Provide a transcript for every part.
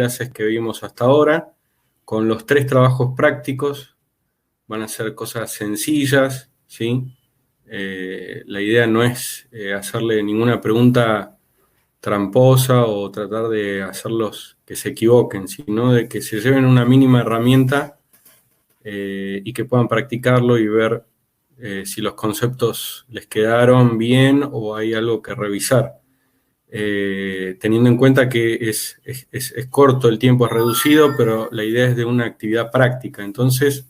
clases que vimos hasta ahora, con los 3 trabajos prácticos. Van a ser cosas sencillas, ¿sí? La idea no es hacerle ninguna pregunta tramposa o tratar de hacerlos que se equivoquen, sino de que se lleven una mínima herramienta y que puedan practicarlo y ver si los conceptos les quedaron bien o hay algo que revisar. Teniendo en cuenta que es corto, el tiempo es reducido, pero la idea es de una actividad práctica. Entonces,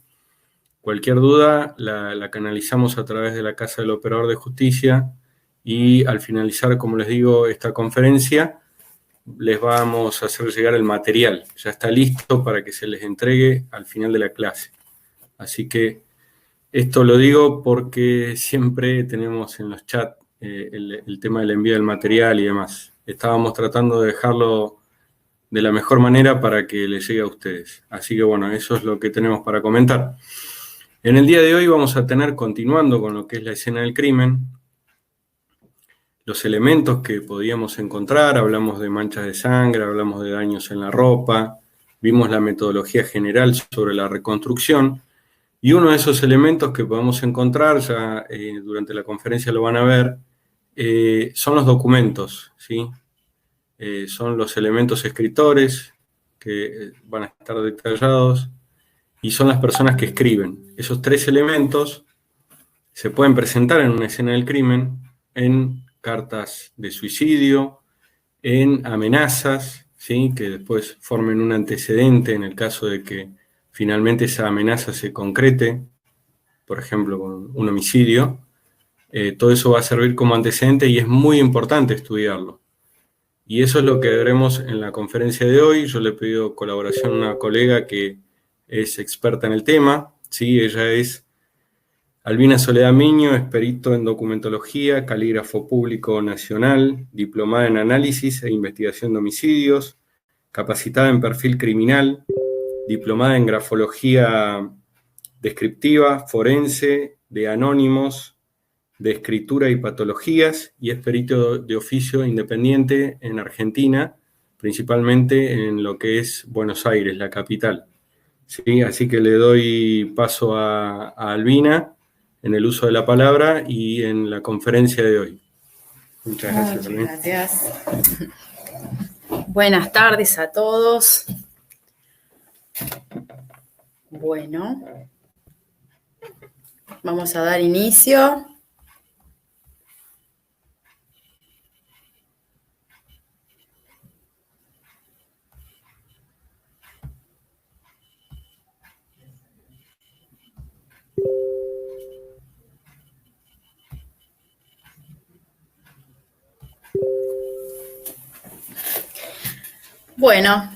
cualquier duda la canalizamos a través de la Casa del Operador de Justicia y al finalizar, como les digo, esta conferencia, les vamos a hacer llegar el material. Ya está listo para que se les entregue al final de la clase. Así que esto lo digo porque siempre tenemos en los chats el tema del envío del material y demás. Estábamos tratando de dejarlo de la mejor manera para que les llegue a ustedes. Así que bueno, eso es lo que tenemos para comentar. En el día de hoy vamos a tener, continuando con lo que es la escena del crimen, los elementos que podíamos encontrar. Hablamos de manchas de sangre, hablamos de daños en la ropa, vimos la metodología general sobre la reconstrucción. Y uno de esos elementos que podemos encontrar, ya durante la conferencia lo van a ver, son los documentos, ¿sí? Son los elementos escritores que van a estar detallados y son las personas que escriben. Esos 3 elementos se pueden presentar en una escena del crimen, en cartas de suicidio, en amenazas, ¿sí? Que después formen un antecedente en el caso de que finalmente esa amenaza se concrete, por ejemplo, con un homicidio. Todo eso va a servir como antecedente y es muy importante estudiarlo. Y eso es lo que veremos en la conferencia de hoy. Yo le he pedido colaboración a una colega que es experta en el tema, ¿sí? Ella es Albina Soledad Miño, es perito en documentología, calígrafo público nacional, diplomada en análisis e investigación de homicidios, capacitada en perfil criminal, diplomada en grafología descriptiva, forense, de anónimos, de escritura y patologías, y es perito de oficio independiente en Argentina, principalmente en lo que es Buenos Aires, la capital. ¿Sí? Así que le doy paso a Albina en el uso de la palabra y en la conferencia de hoy. Muchas gracias, Albina. Gracias. Buenas tardes a todos. Bueno, vamos a dar inicio. Bueno,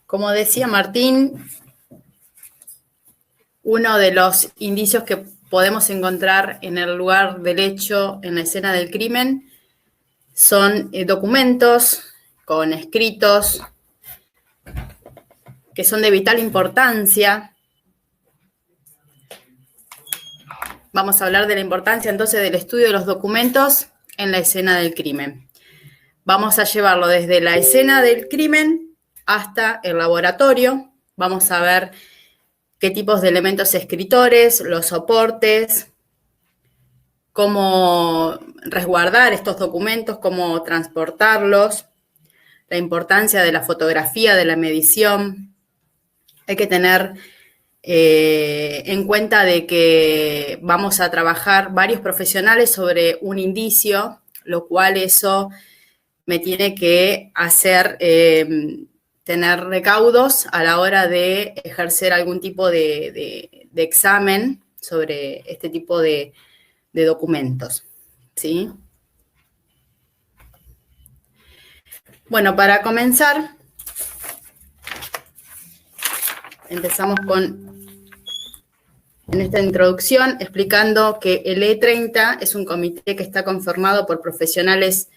como decía Martín, uno de los indicios que podemos encontrar en el lugar del hecho, en la escena del crimen, son documentos con escritos que son de vital importancia. Vamos a hablar de la importancia entonces del estudio de los documentos en la escena del crimen. Vamos a llevarlo desde la escena del crimen hasta el laboratorio. Vamos a ver qué tipos de elementos escritores, los soportes, cómo resguardar estos documentos, cómo transportarlos, la importancia de la fotografía, de la medición. Hay que tener en cuenta de que vamos a trabajar varios profesionales sobre un indicio, lo cual eso me tiene que hacer tener recaudos a la hora de ejercer algún tipo de examen sobre este tipo de documentos, ¿sí? Bueno, para comenzar, empezamos en esta introducción explicando que el E30 es un comité que está conformado por profesionales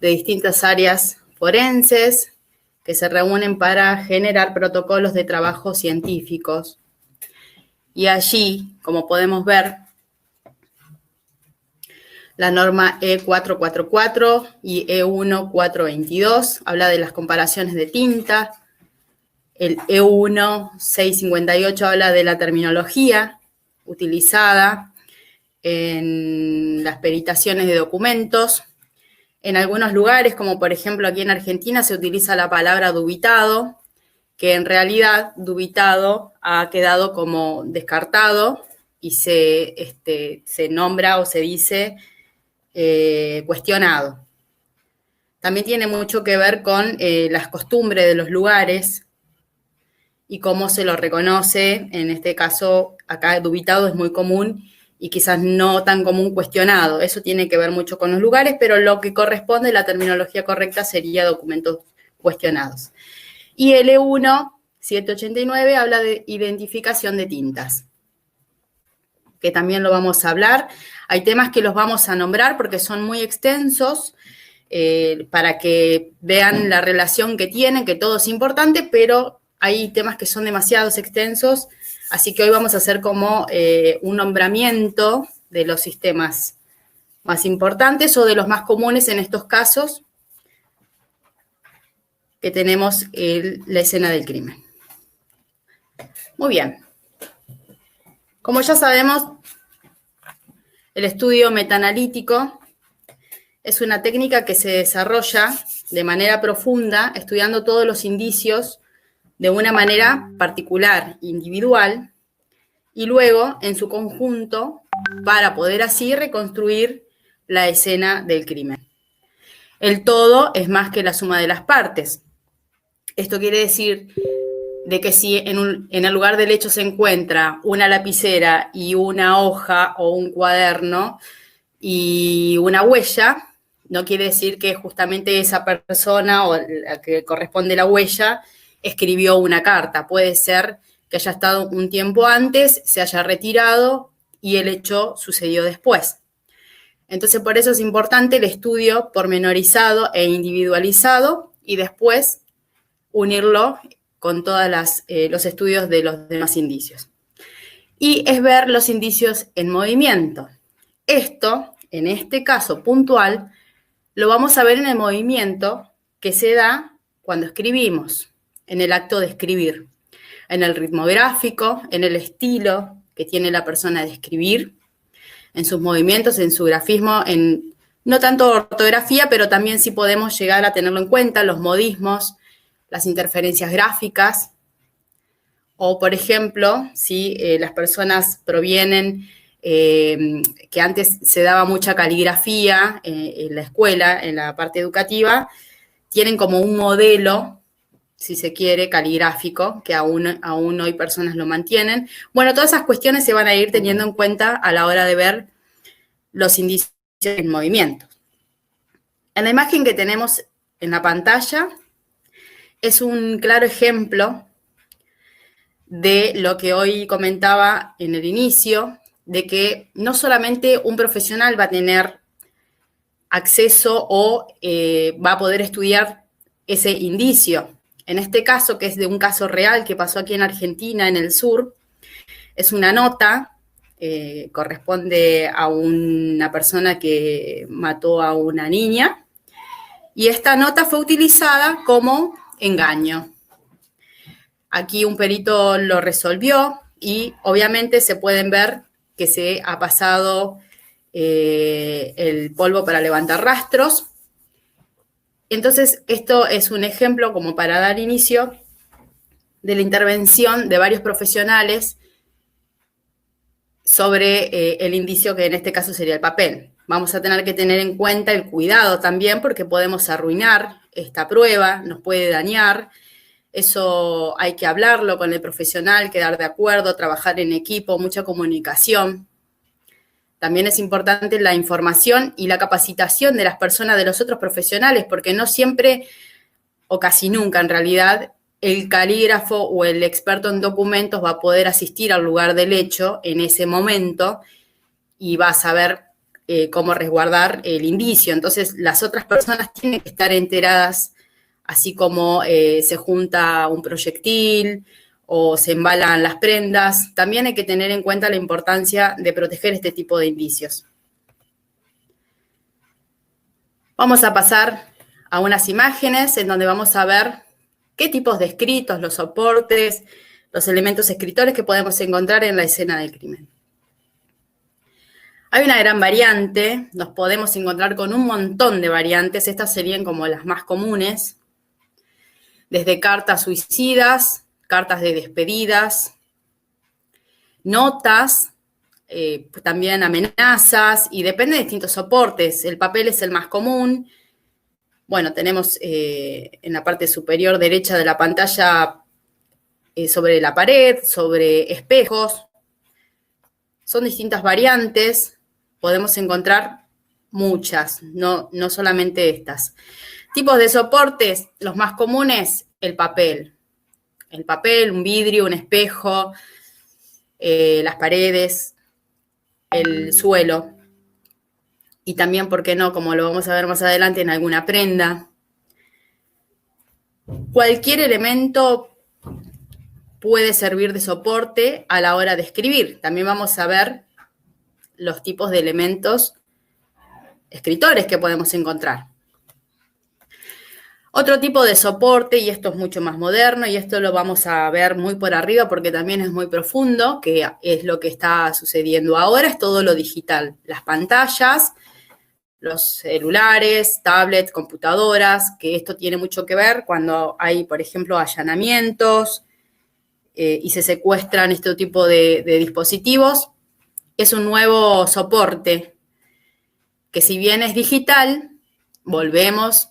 de distintas áreas forenses que se reúnen para generar protocolos de trabajo científicos. Y allí, como podemos ver, La norma E444 y E1422 habla de las comparaciones de tinta. El E1658 habla de la terminología utilizada en las peritaciones de documentos. En algunos lugares, como por ejemplo aquí en Argentina, se utiliza la palabra dubitado, que en realidad dubitado ha quedado como descartado y se nombra o se dice cuestionado. También tiene mucho que ver con las costumbres de los lugares y cómo se lo reconoce. En este caso, acá dubitado es muy común y quizás no tan común cuestionado. Eso tiene que ver mucho con los lugares, pero lo que corresponde, la terminología correcta sería documentos cuestionados. Y el E1789 habla de identificación de tintas, que también lo vamos a hablar. Hay temas que los vamos a nombrar porque son muy extensos, para que vean la relación que tienen, que todo es importante, pero hay temas que son demasiado extensos, así que hoy vamos a hacer como un nombramiento de los sistemas más importantes o de los más comunes en estos casos que tenemos la escena del crimen. Muy bien. Como ya sabemos, el estudio metaanalítico es una técnica que se desarrolla de manera profunda, estudiando todos los indicios de una manera particular, individual, y luego en su conjunto para poder así reconstruir la escena del crimen. El todo es más que la suma de las partes. Esto quiere decir de que si en el lugar del hecho se encuentra una lapicera y una hoja o un cuaderno y una huella, no quiere decir que justamente esa persona o la que corresponde la huella escribió una carta. Puede ser que haya estado un tiempo antes, se haya retirado y el hecho sucedió después. Entonces, por eso es importante el estudio pormenorizado e individualizado y después unirlo con todos los estudios de los demás indicios. Y es ver los indicios en movimiento. Esto, en este caso puntual, lo vamos a ver en el movimiento que se da cuando escribimos, en el acto de escribir, en el ritmo gráfico, en el estilo que tiene la persona de escribir, en sus movimientos, en su grafismo, en no tanto ortografía, pero también sí podemos llegar a tenerlo en cuenta, los modismos, las interferencias gráficas, o por ejemplo, si las personas provienen, que antes se daba mucha caligrafía en la escuela, en la parte educativa, tienen como un modelo, si se quiere, caligráfico, que aún hoy personas lo mantienen. Bueno, todas esas cuestiones se van a ir teniendo en cuenta a la hora de ver los indicios en movimiento. En la imagen que tenemos en la pantalla es un claro ejemplo de lo que hoy comentaba en el inicio, de que no solamente un profesional va a tener acceso o va a poder estudiar ese indicio. En este caso, que es de un caso real que pasó aquí en Argentina, en el sur, es una nota, corresponde a una persona que mató a una niña, y esta nota fue utilizada como engaño. Aquí un perito lo resolvió y obviamente se pueden ver que se ha pasado el polvo para levantar rastros. Entonces, esto es un ejemplo como para dar inicio de la intervención de varios profesionales sobre el indicio que en este caso sería el papel. Vamos a tener que tener en cuenta el cuidado también porque podemos arruinar esta prueba, nos puede dañar. Eso hay que hablarlo con el profesional, quedar de acuerdo, trabajar en equipo, mucha comunicación. También es importante la información y la capacitación de las personas, de los otros profesionales, porque no siempre, o casi nunca en realidad, el calígrafo o el experto en documentos va a poder asistir al lugar del hecho en ese momento y va a saber cómo resguardar el indicio. Entonces, las otras personas tienen que estar enteradas, así como se junta un proyectil o se embalan las prendas. También hay que tener en cuenta la importancia de proteger este tipo de indicios. Vamos a pasar a unas imágenes en donde vamos a ver qué tipos de escritos, los soportes, los elementos escritores que podemos encontrar en la escena del crimen. Hay una gran variante, nos podemos encontrar con un montón de variantes, estas serían como las más comunes, desde cartas suicidas, cartas de despedidas, notas, también amenazas, y depende de distintos soportes. El papel es el más común. Bueno, tenemos en la parte superior derecha de la pantalla sobre la pared, sobre espejos. Son distintas variantes, podemos encontrar muchas, no solamente estas. Tipos de soportes, los más comunes, el papel. El papel, un vidrio, un espejo, las paredes, el suelo. Y también, ¿por qué no? Como lo vamos a ver más adelante, en alguna prenda. Cualquier elemento puede servir de soporte a la hora de escribir. También vamos a ver los tipos de elementos escritores que podemos encontrar. Otro tipo de soporte, y esto es mucho más moderno, y esto lo vamos a ver muy por arriba porque también es muy profundo, que es lo que está sucediendo ahora, es todo lo digital. Las pantallas, los celulares, tablets, computadoras, que esto tiene mucho que ver cuando hay, por ejemplo, allanamientos y se secuestran este tipo de dispositivos. Es un nuevo soporte que, si bien es digital, volvemos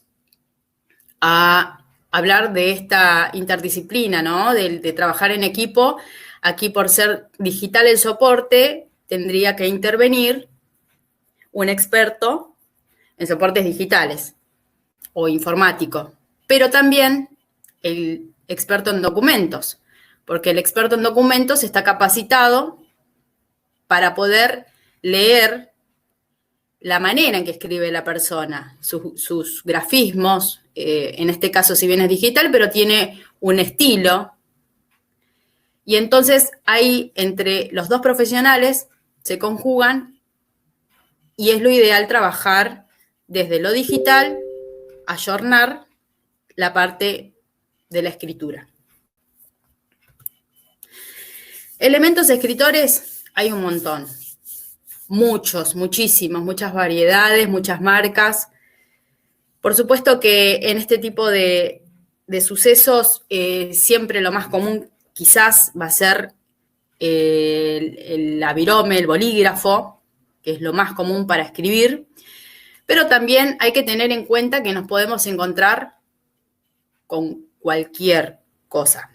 a hablar de esta interdisciplina, ¿no? De trabajar en equipo. Aquí, por ser digital el soporte, tendría que intervenir un experto en soportes digitales o informático, pero también el experto en documentos, porque el experto en documentos está capacitado para poder leer la manera en que escribe la persona, sus grafismos, en este caso si bien es digital, pero tiene un estilo. Y entonces ahí entre los dos profesionales se conjugan y es lo ideal trabajar desde lo digital, ayornar la parte de la escritura. Elementos escritores hay un montón. Muchos, muchísimos, muchas variedades, muchas marcas. Por supuesto que en este tipo de sucesos siempre lo más común quizás va a ser el avirome, el bolígrafo, que es lo más común para escribir, pero también hay que tener en cuenta que nos podemos encontrar con cualquier cosa.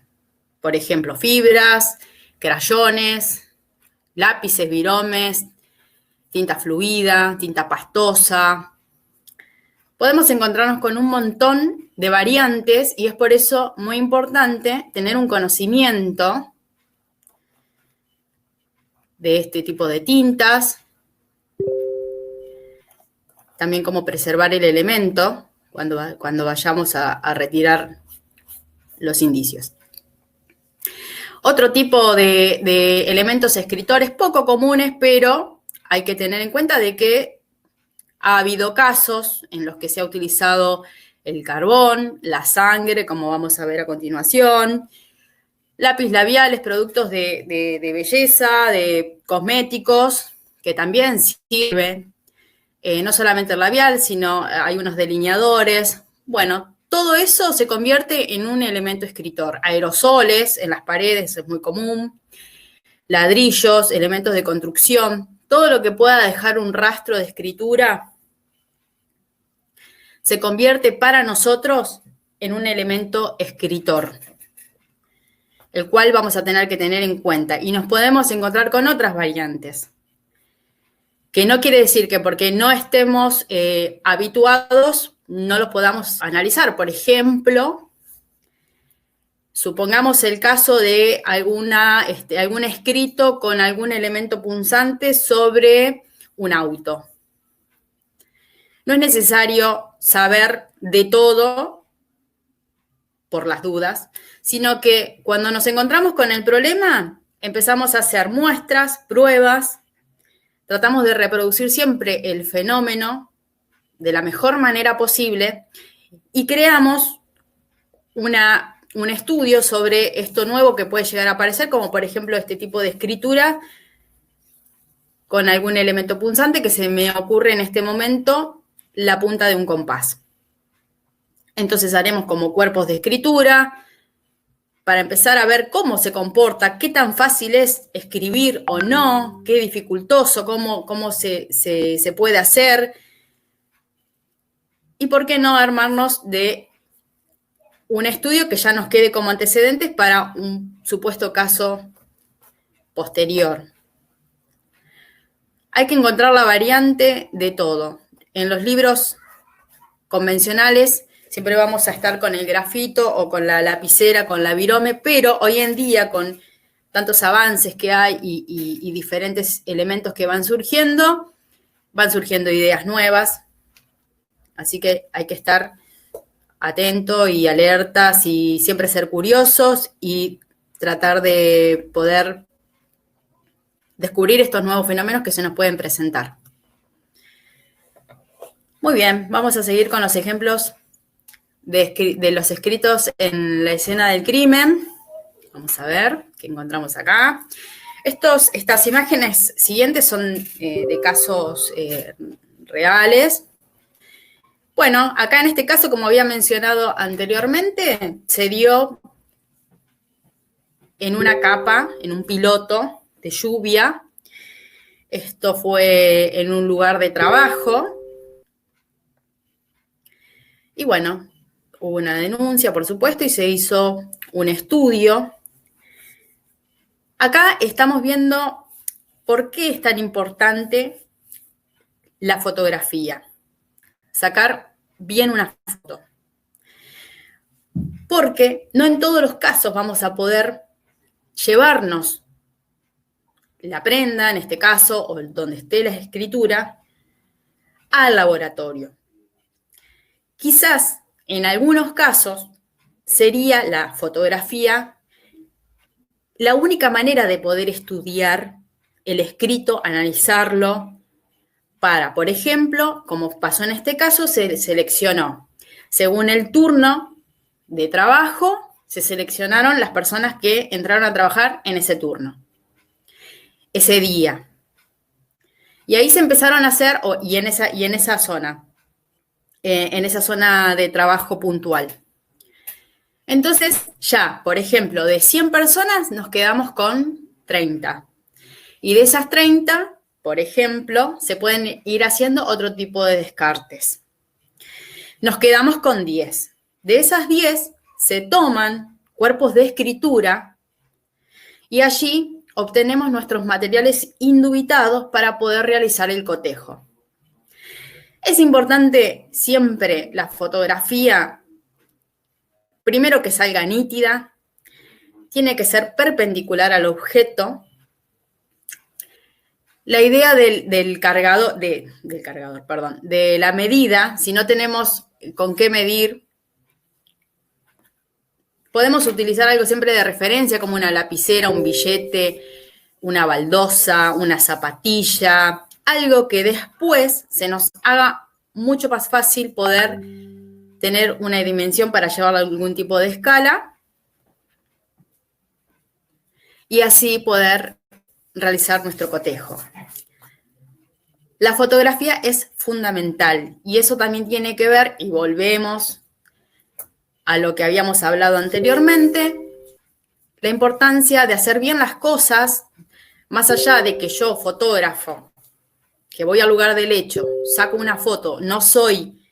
Por ejemplo, fibras, crayones, lápices, viromes, tinta fluida, tinta pastosa. Podemos encontrarnos con un montón de variantes y es por eso muy importante tener un conocimiento de este tipo de tintas, también cómo preservar el elemento cuando vayamos a retirar los indicios. Otro tipo de elementos escritores poco comunes, pero hay que tener en cuenta de que ha habido casos en los que se ha utilizado el carbón, la sangre, como vamos a ver a continuación, lápiz labiales, productos de belleza, de cosméticos, que también sirven, no solamente el labial, sino hay unos delineadores. Bueno, todo eso se convierte en un elemento escritor. Aerosoles en las paredes es muy común, ladrillos, elementos de construcción, todo lo que pueda dejar un rastro de escritura se convierte para nosotros en un elemento escritor, el cual vamos a tener que tener en cuenta. Y nos podemos encontrar con otras variantes, que no quiere decir que porque no estemos habituados no los podamos analizar. Por ejemplo, supongamos el caso de algún escrito con algún elemento punzante sobre un auto. No es necesario saber de todo por las dudas, sino que cuando nos encontramos con el problema, empezamos a hacer muestras, pruebas, tratamos de reproducir siempre el fenómeno de la mejor manera posible y creamos un estudio sobre esto nuevo que puede llegar a aparecer, como por ejemplo este tipo de escritura con algún elemento punzante que se me ocurre en este momento, la punta de un compás. Entonces haremos como cuerpos de escritura para empezar a ver cómo se comporta, qué tan fácil es escribir o no, qué dificultoso, cómo se puede hacer. Y por qué no armarnos de un estudio que ya nos quede como antecedentes para un supuesto caso posterior. Hay que encontrar la variante de todo. En los libros convencionales siempre vamos a estar con el grafito o con la lapicera, con la virome, pero hoy en día con tantos avances que hay y diferentes elementos que van surgiendo ideas nuevas. Así que hay que estar atentos y alertas y siempre ser curiosos y tratar de poder descubrir estos nuevos fenómenos que se nos pueden presentar. Muy bien, vamos a seguir con los ejemplos de los escritos en la escena del crimen. Vamos a ver qué encontramos acá. Estas imágenes siguientes son de casos reales. Bueno, acá en este caso, como había mencionado anteriormente, se dio en una capa, en un piloto de lluvia. Esto fue en un lugar de trabajo. Y bueno, hubo una denuncia, por supuesto, y se hizo un estudio. Acá estamos viendo por qué es tan importante la fotografía. Sacar bien una foto. Porque no en todos los casos vamos a poder llevarnos la prenda, en este caso, o donde esté la escritura, al laboratorio. Quizás en algunos casos sería la fotografía la única manera de poder estudiar el escrito, analizarlo, para, por ejemplo, como pasó en este caso, se seleccionó, según el turno de trabajo, se seleccionaron las personas que entraron a trabajar en ese turno, ese día. Y ahí se empezaron a hacer, y en esa zona de trabajo puntual. Entonces, ya, por ejemplo, de 100 personas nos quedamos con 30. Y de esas 30, por ejemplo, se pueden ir haciendo otro tipo de descartes. Nos quedamos con 10. De esas 10 se toman cuerpos de escritura y allí obtenemos nuestros materiales indubitados para poder realizar el cotejo. Es importante siempre la fotografía, primero que salga nítida, tiene que ser perpendicular al objeto. La idea de la medida, si no tenemos con qué medir, podemos utilizar algo siempre de referencia, como una lapicera, un billete, una baldosa, una zapatilla, algo que después se nos haga mucho más fácil poder tener una dimensión para llevarlo a algún tipo de escala y así poder realizar nuestro cotejo. La fotografía es fundamental y eso también tiene que ver, y volvemos a lo que habíamos hablado anteriormente, la importancia de hacer bien las cosas, más allá de que yo, fotógrafo, que voy al lugar del hecho, saco una foto, no soy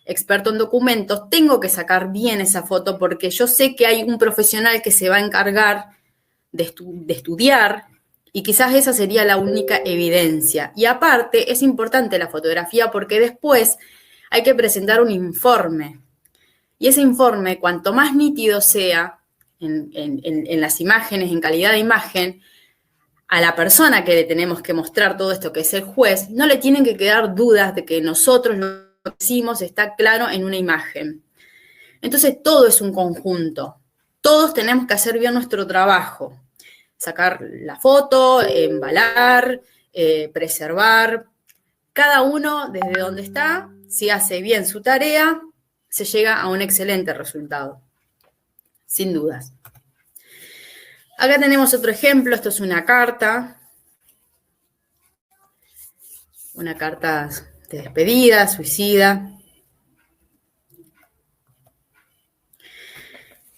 experto en documentos, tengo que sacar bien esa foto porque yo sé que hay un profesional que se va a encargar de estudiar y quizás esa sería la única evidencia. Y aparte, es importante la fotografía porque después hay que presentar un informe. Y ese informe, cuanto más nítido sea en las imágenes, en calidad de imagen, a la persona que le tenemos que mostrar todo esto, que es el juez, no le tienen que quedar dudas de que nosotros lo que hicimos está claro en una imagen. Entonces, todo es un conjunto. Todos tenemos que hacer bien nuestro trabajo. Sacar la foto, embalar, preservar. Cada uno desde donde está si hace bien su tarea, se llega a un excelente resultado, sin dudas. Acá tenemos otro ejemplo, esto es una carta de despedida, suicida.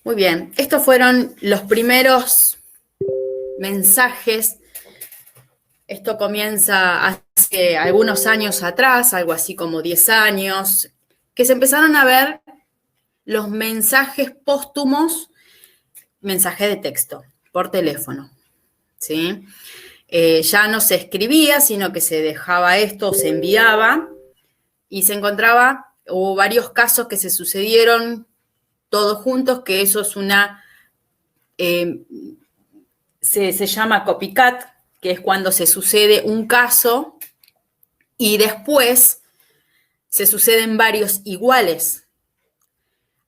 Muy bien, estos fueron los primeros mensajes. Esto comienza hace algunos años atrás, algo así como 10 años, que se empezaron a ver los mensajes póstumos, mensajes de texto, por teléfono, ¿sí? Ya no se escribía, sino que se dejaba esto, se enviaba, y se encontraba, hubo varios casos que se sucedieron todos juntos, que eso es se llama copycat, que es cuando se sucede un caso y después se suceden varios iguales.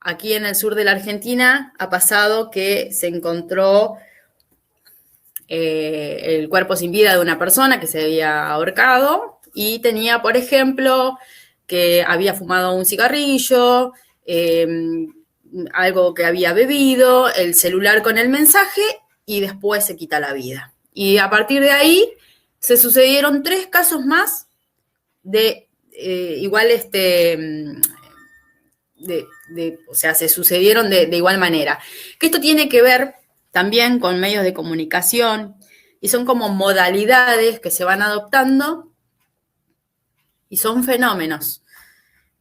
Aquí en el sur de la Argentina ha pasado que se encontró el cuerpo sin vida de una persona que se había ahorcado y tenía, por ejemplo, que había fumado un cigarrillo, algo que había bebido, el celular con el mensaje y después se quita la vida. Y a partir de ahí se sucedieron 3 casos más de o sea, se sucedieron de igual manera. Que esto tiene que ver también con medios de comunicación y son como modalidades que se van adoptando y son fenómenos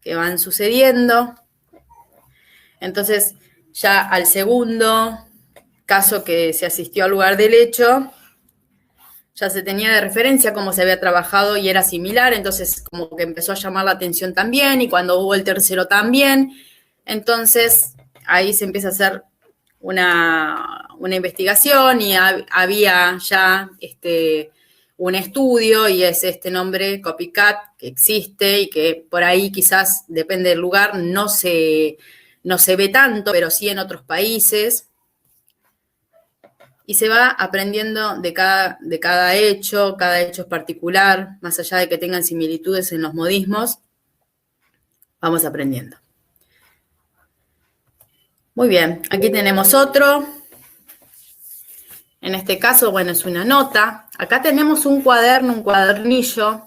que van sucediendo. Entonces, ya al segundo caso que se asistió al lugar del hecho, ya se tenía de referencia cómo se había trabajado y era similar, entonces como que empezó a llamar la atención también, y cuando hubo el tercero también, entonces ahí se empieza a hacer una investigación y había ya un estudio y es este nombre copycat que existe y que por ahí quizás, depende del lugar, no se ve tanto, pero sí en otros países. Y se va aprendiendo de cada hecho es particular, más allá de que tengan similitudes en los modismos, vamos aprendiendo. Muy bien, aquí tenemos otro. En este caso, bueno, es una nota. Acá tenemos un cuaderno, un cuadernillo.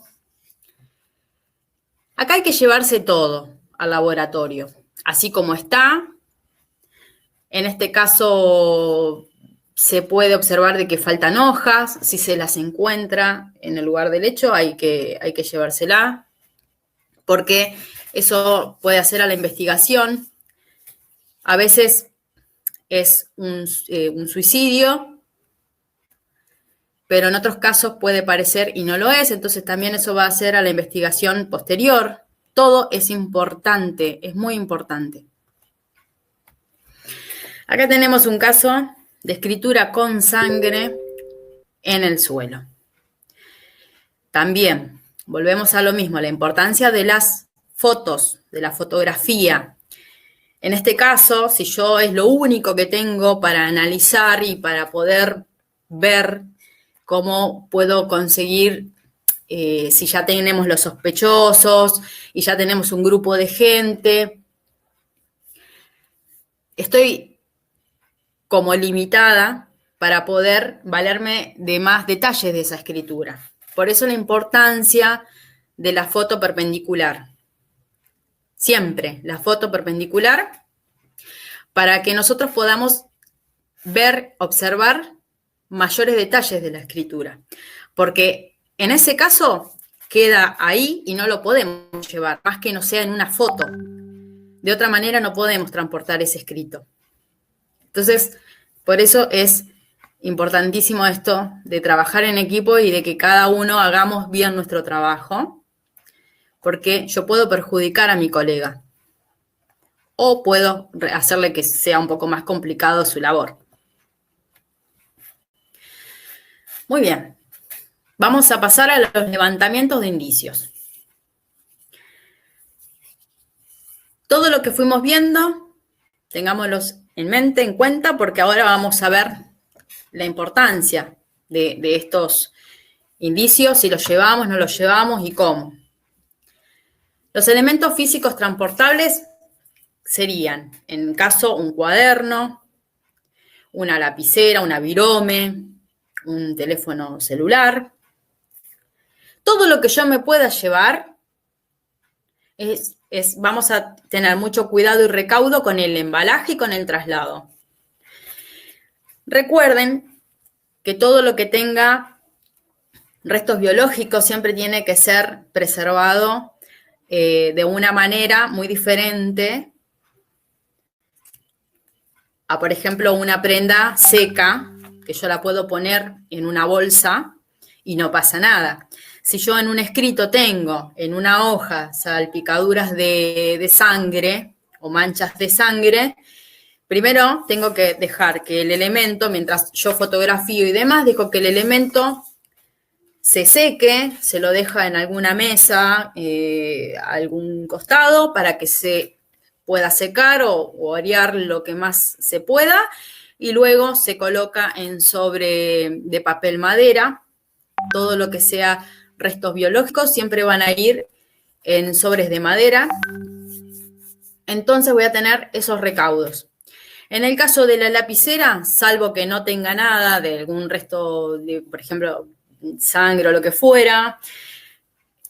Acá hay que llevarse todo al laboratorio, así como está. En este caso se puede observar de que faltan hojas. Si se las encuentra en el lugar del hecho, hay que llevársela, porque eso puede hacer a la investigación. A veces es un suicidio, pero en otros casos puede parecer y no lo es, entonces también eso va a hacer a la investigación posterior. Todo es importante, es muy importante. Acá tenemos un caso de escritura con sangre en el suelo. También, volvemos a lo mismo, la importancia de las fotos, de la fotografía. En este caso, si yo es lo único que tengo para analizar y para poder ver cómo puedo conseguir, si ya tenemos los sospechosos y ya tenemos un grupo de gente, estoy como limitada para poder valerme de más detalles de esa escritura. Por eso la importancia de la foto perpendicular. Siempre la foto perpendicular, para que nosotros podamos ver, observar mayores detalles de la escritura. Porque en ese caso queda ahí y no lo podemos llevar, más que no sea en una foto. De otra manera no podemos transportar ese escrito. Entonces, por eso es importantísimo esto de trabajar en equipo y de que cada uno hagamos bien nuestro trabajo, porque yo puedo perjudicar a mi colega o puedo hacerle que sea un poco más complicado su labor. Muy bien, vamos a pasar a los levantamientos de indicios. Todo lo que fuimos viendo, tengámoslos en mente, en cuenta, porque ahora vamos a ver la importancia de estos indicios, si los llevamos, no los llevamos y cómo. Los elementos físicos transportables serían, en caso, un cuaderno, una lapicera, una virome, un teléfono celular. Todo lo que yo me pueda llevar, vamos a tener mucho cuidado y recaudo con el embalaje y con el traslado. Recuerden que todo lo que tenga restos biológicos siempre tiene que ser preservado de una manera muy diferente a, por ejemplo, una prenda seca, que yo la puedo poner en una bolsa y no pasa nada. Si yo en un escrito tengo en una hoja salpicaduras de sangre o manchas de sangre, primero tengo que dejar que el elemento, mientras yo fotografío y demás, dejo que el elemento se seque, se lo deja en alguna mesa, algún costado, para que se pueda secar o arear lo que más se pueda, y luego se coloca en sobre de papel madera. Todo lo que sea restos biológicos siempre van a ir en sobres de madera. Entonces voy a tener esos recaudos. En el caso de la lapicera, salvo que no tenga nada de algún resto, de, por ejemplo, sangre o lo que fuera,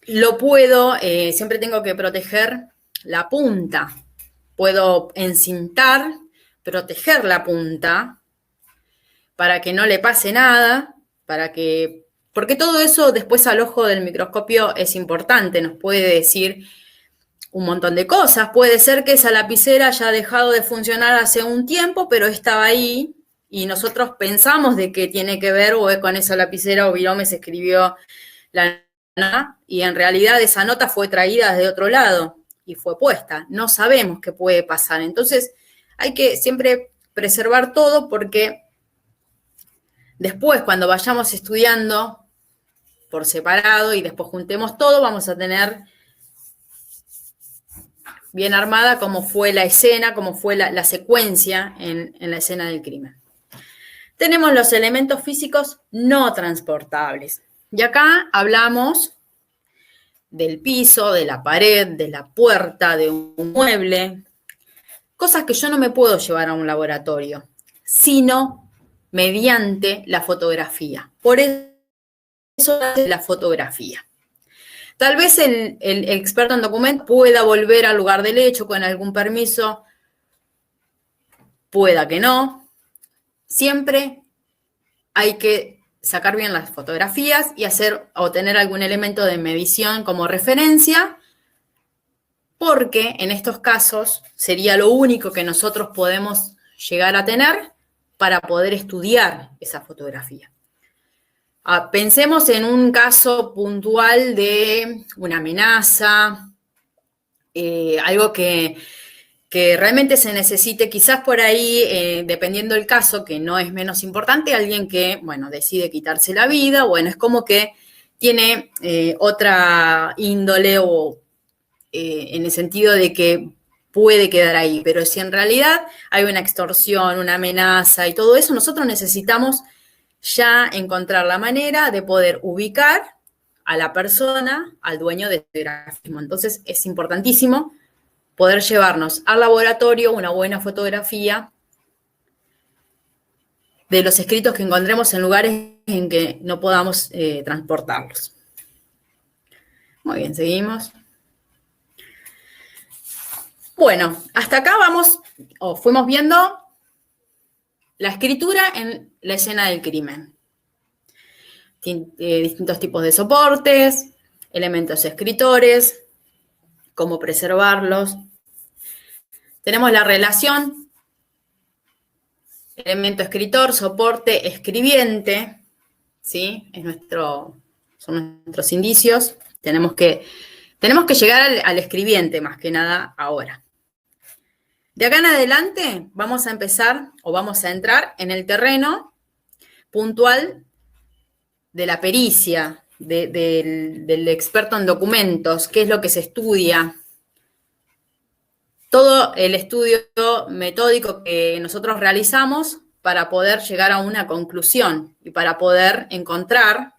lo puedo, siempre tengo que proteger la punta. Puedo encintar, proteger la punta para que no le pase nada, porque todo eso después al ojo del microscopio es importante, nos puede decir un montón de cosas. Puede ser que esa lapicera haya dejado de funcionar hace un tiempo, pero estaba ahí y nosotros pensamos de que tiene que ver o con esa lapicera o virome se escribió la nota y en realidad esa nota fue traída desde otro lado y fue puesta. No sabemos qué puede pasar. Entonces hay que siempre preservar todo porque después cuando vayamos estudiando por separado y después juntemos todo, vamos a tener bien armada cómo fue la escena, cómo fue la secuencia en la escena del crimen. Tenemos los elementos físicos no transportables. Y acá hablamos del piso, de la pared, de la puerta, de un mueble. Cosas que yo no me puedo llevar a un laboratorio, sino mediante la fotografía. Por eso la fotografía. Tal vez el experto en documentos pueda volver al lugar del hecho con algún permiso, pueda que no. Siempre hay que sacar bien las fotografías y tener algún elemento de medición como referencia, porque en estos casos sería lo único que nosotros podemos llegar a tener para poder estudiar esa fotografía. Pensemos en un caso puntual de una amenaza, algo que realmente se necesite, quizás por ahí, dependiendo del caso, que no es menos importante, alguien que, bueno, decide quitarse la vida, bueno, es como que tiene otra índole o en el sentido de que puede quedar ahí, pero si en realidad hay una extorsión, una amenaza y todo eso, nosotros necesitamos ya encontrar la manera de poder ubicar a la persona, al dueño de este grafismo. Entonces es importantísimo poder llevarnos al laboratorio una buena fotografía de los escritos que encontremos en lugares en que no podamos transportarlos. Muy bien, seguimos. Bueno, hasta acá fuimos viendo la escritura en la escena del crimen. Distintos tipos de soportes, elementos escritores, cómo preservarlos. Tenemos la relación elemento escritor, soporte, escribiente, ¿sí? Son nuestros indicios. Tenemos que llegar al escribiente más que nada ahora. De acá en adelante vamos a empezar o vamos a entrar en el terreno puntual de la pericia, del experto en documentos, qué es lo que se estudia. Todo el estudio metódico que nosotros realizamos para poder llegar a una conclusión y para poder encontrar,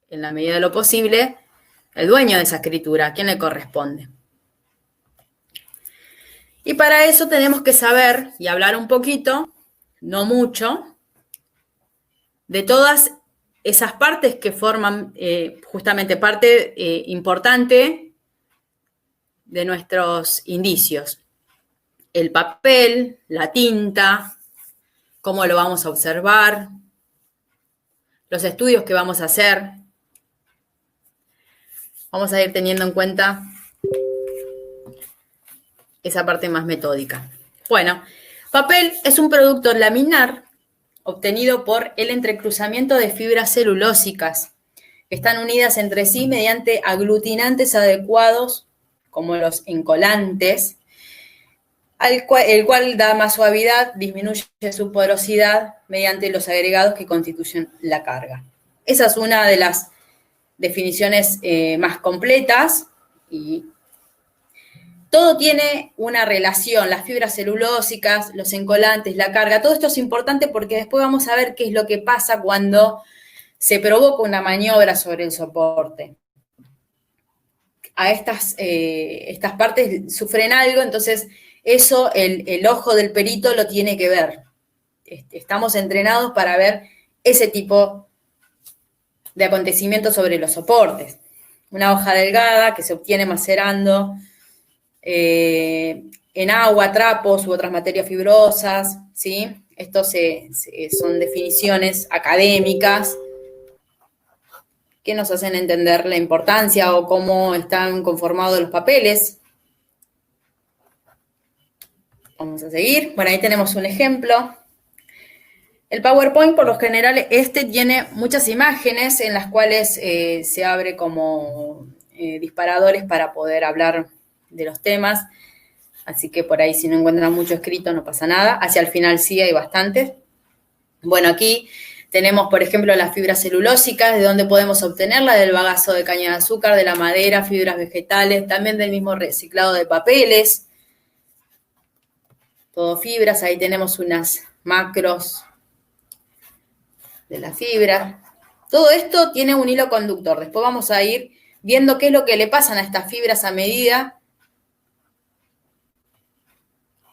en la medida de lo posible, el dueño de esa escritura, ¿a quién le corresponde? Y para eso tenemos que saber y hablar un poquito, no mucho, de todas esas partes que forman justamente parte importante de nuestros indicios. El papel, la tinta, cómo lo vamos a observar, los estudios que vamos a hacer. Vamos a ir teniendo en cuenta esa parte más metódica. Bueno, papel es un producto laminar obtenido por el entrecruzamiento de fibras celulósicas que están unidas entre sí mediante aglutinantes adecuados, como los encolantes, el cual da más suavidad, disminuye su porosidad mediante los agregados que constituyen la carga. Esa es una de las definiciones más completas y todo tiene una relación, las fibras celulósicas, los encolantes, la carga, todo esto es importante porque después vamos a ver qué es lo que pasa cuando se provoca una maniobra sobre el soporte. A estas partes sufren algo, entonces eso el ojo del perito lo tiene que ver. Estamos entrenados para ver ese tipo de acontecimientos sobre los soportes. Una hoja delgada que se obtiene macerando en agua, trapos u otras materias fibrosas, ¿sí? Estos son definiciones académicas que nos hacen entender la importancia o cómo están conformados los papeles. Vamos a seguir. Bueno, ahí tenemos un ejemplo. El PowerPoint, por lo general, tiene muchas imágenes en las cuales se abre como disparadores para poder hablar de los temas. Así que por ahí, si no encuentran mucho escrito, no pasa nada. Hacia el final sí hay bastantes. Bueno, aquí tenemos, por ejemplo, las fibras celulósicas, de dónde podemos obtenerlas, del bagazo de caña de azúcar, de la madera, fibras vegetales, también del mismo reciclado de papeles. Todo fibras, ahí tenemos unas macros de la fibra. Todo esto tiene un hilo conductor. Después vamos a ir viendo qué es lo que le pasan a estas fibras a medida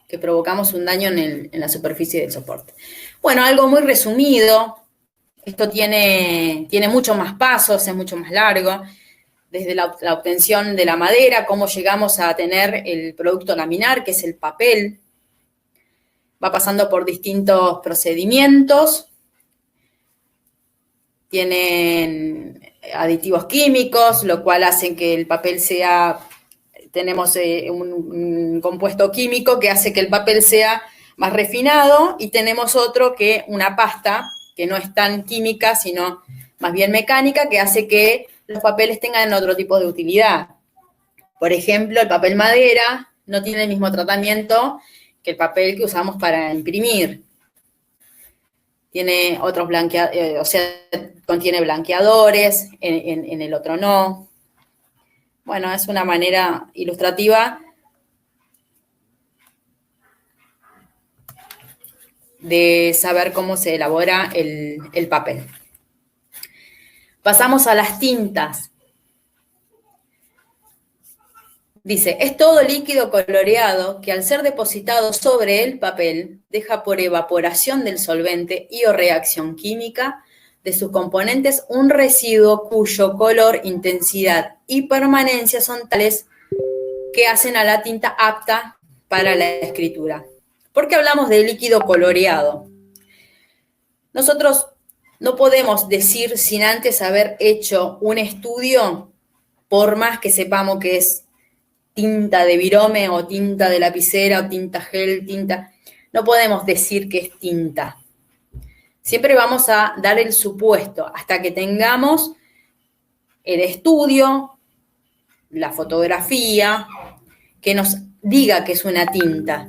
que provocamos un daño en la superficie del soporte. Bueno, algo muy resumido. Esto tiene muchos más pasos, es mucho más largo. Desde la obtención de la madera, cómo llegamos a tener el producto laminar, que es el papel. Va pasando por distintos procedimientos. Tienen aditivos químicos, lo cual hace que el papel sea... Tenemos un compuesto químico que hace que el papel sea más refinado y tenemos otro una pasta que no es tan química, sino más bien mecánica, que hace que los papeles tengan otro tipo de utilidad. Por ejemplo, el papel madera no tiene el mismo tratamiento que el papel que usamos para imprimir. Tiene otros blanqueadores, contiene blanqueadores, en el otro no. Bueno, es una manera ilustrativa de saber cómo se elabora el papel. Pasamos a las tintas. Dice, es todo líquido coloreado que al ser depositado sobre el papel deja por evaporación del solvente y o reacción química de sus componentes un residuo cuyo color, intensidad y permanencia son tales que hacen a la tinta apta para la escritura. ¿Por qué hablamos de líquido coloreado? Nosotros no podemos decir sin antes haber hecho un estudio, por más que sepamos que es tinta de virome o tinta de lapicera o tinta gel, no podemos decir que es tinta. Siempre vamos a dar el supuesto hasta que tengamos el estudio, la fotografía, que nos diga que es una tinta,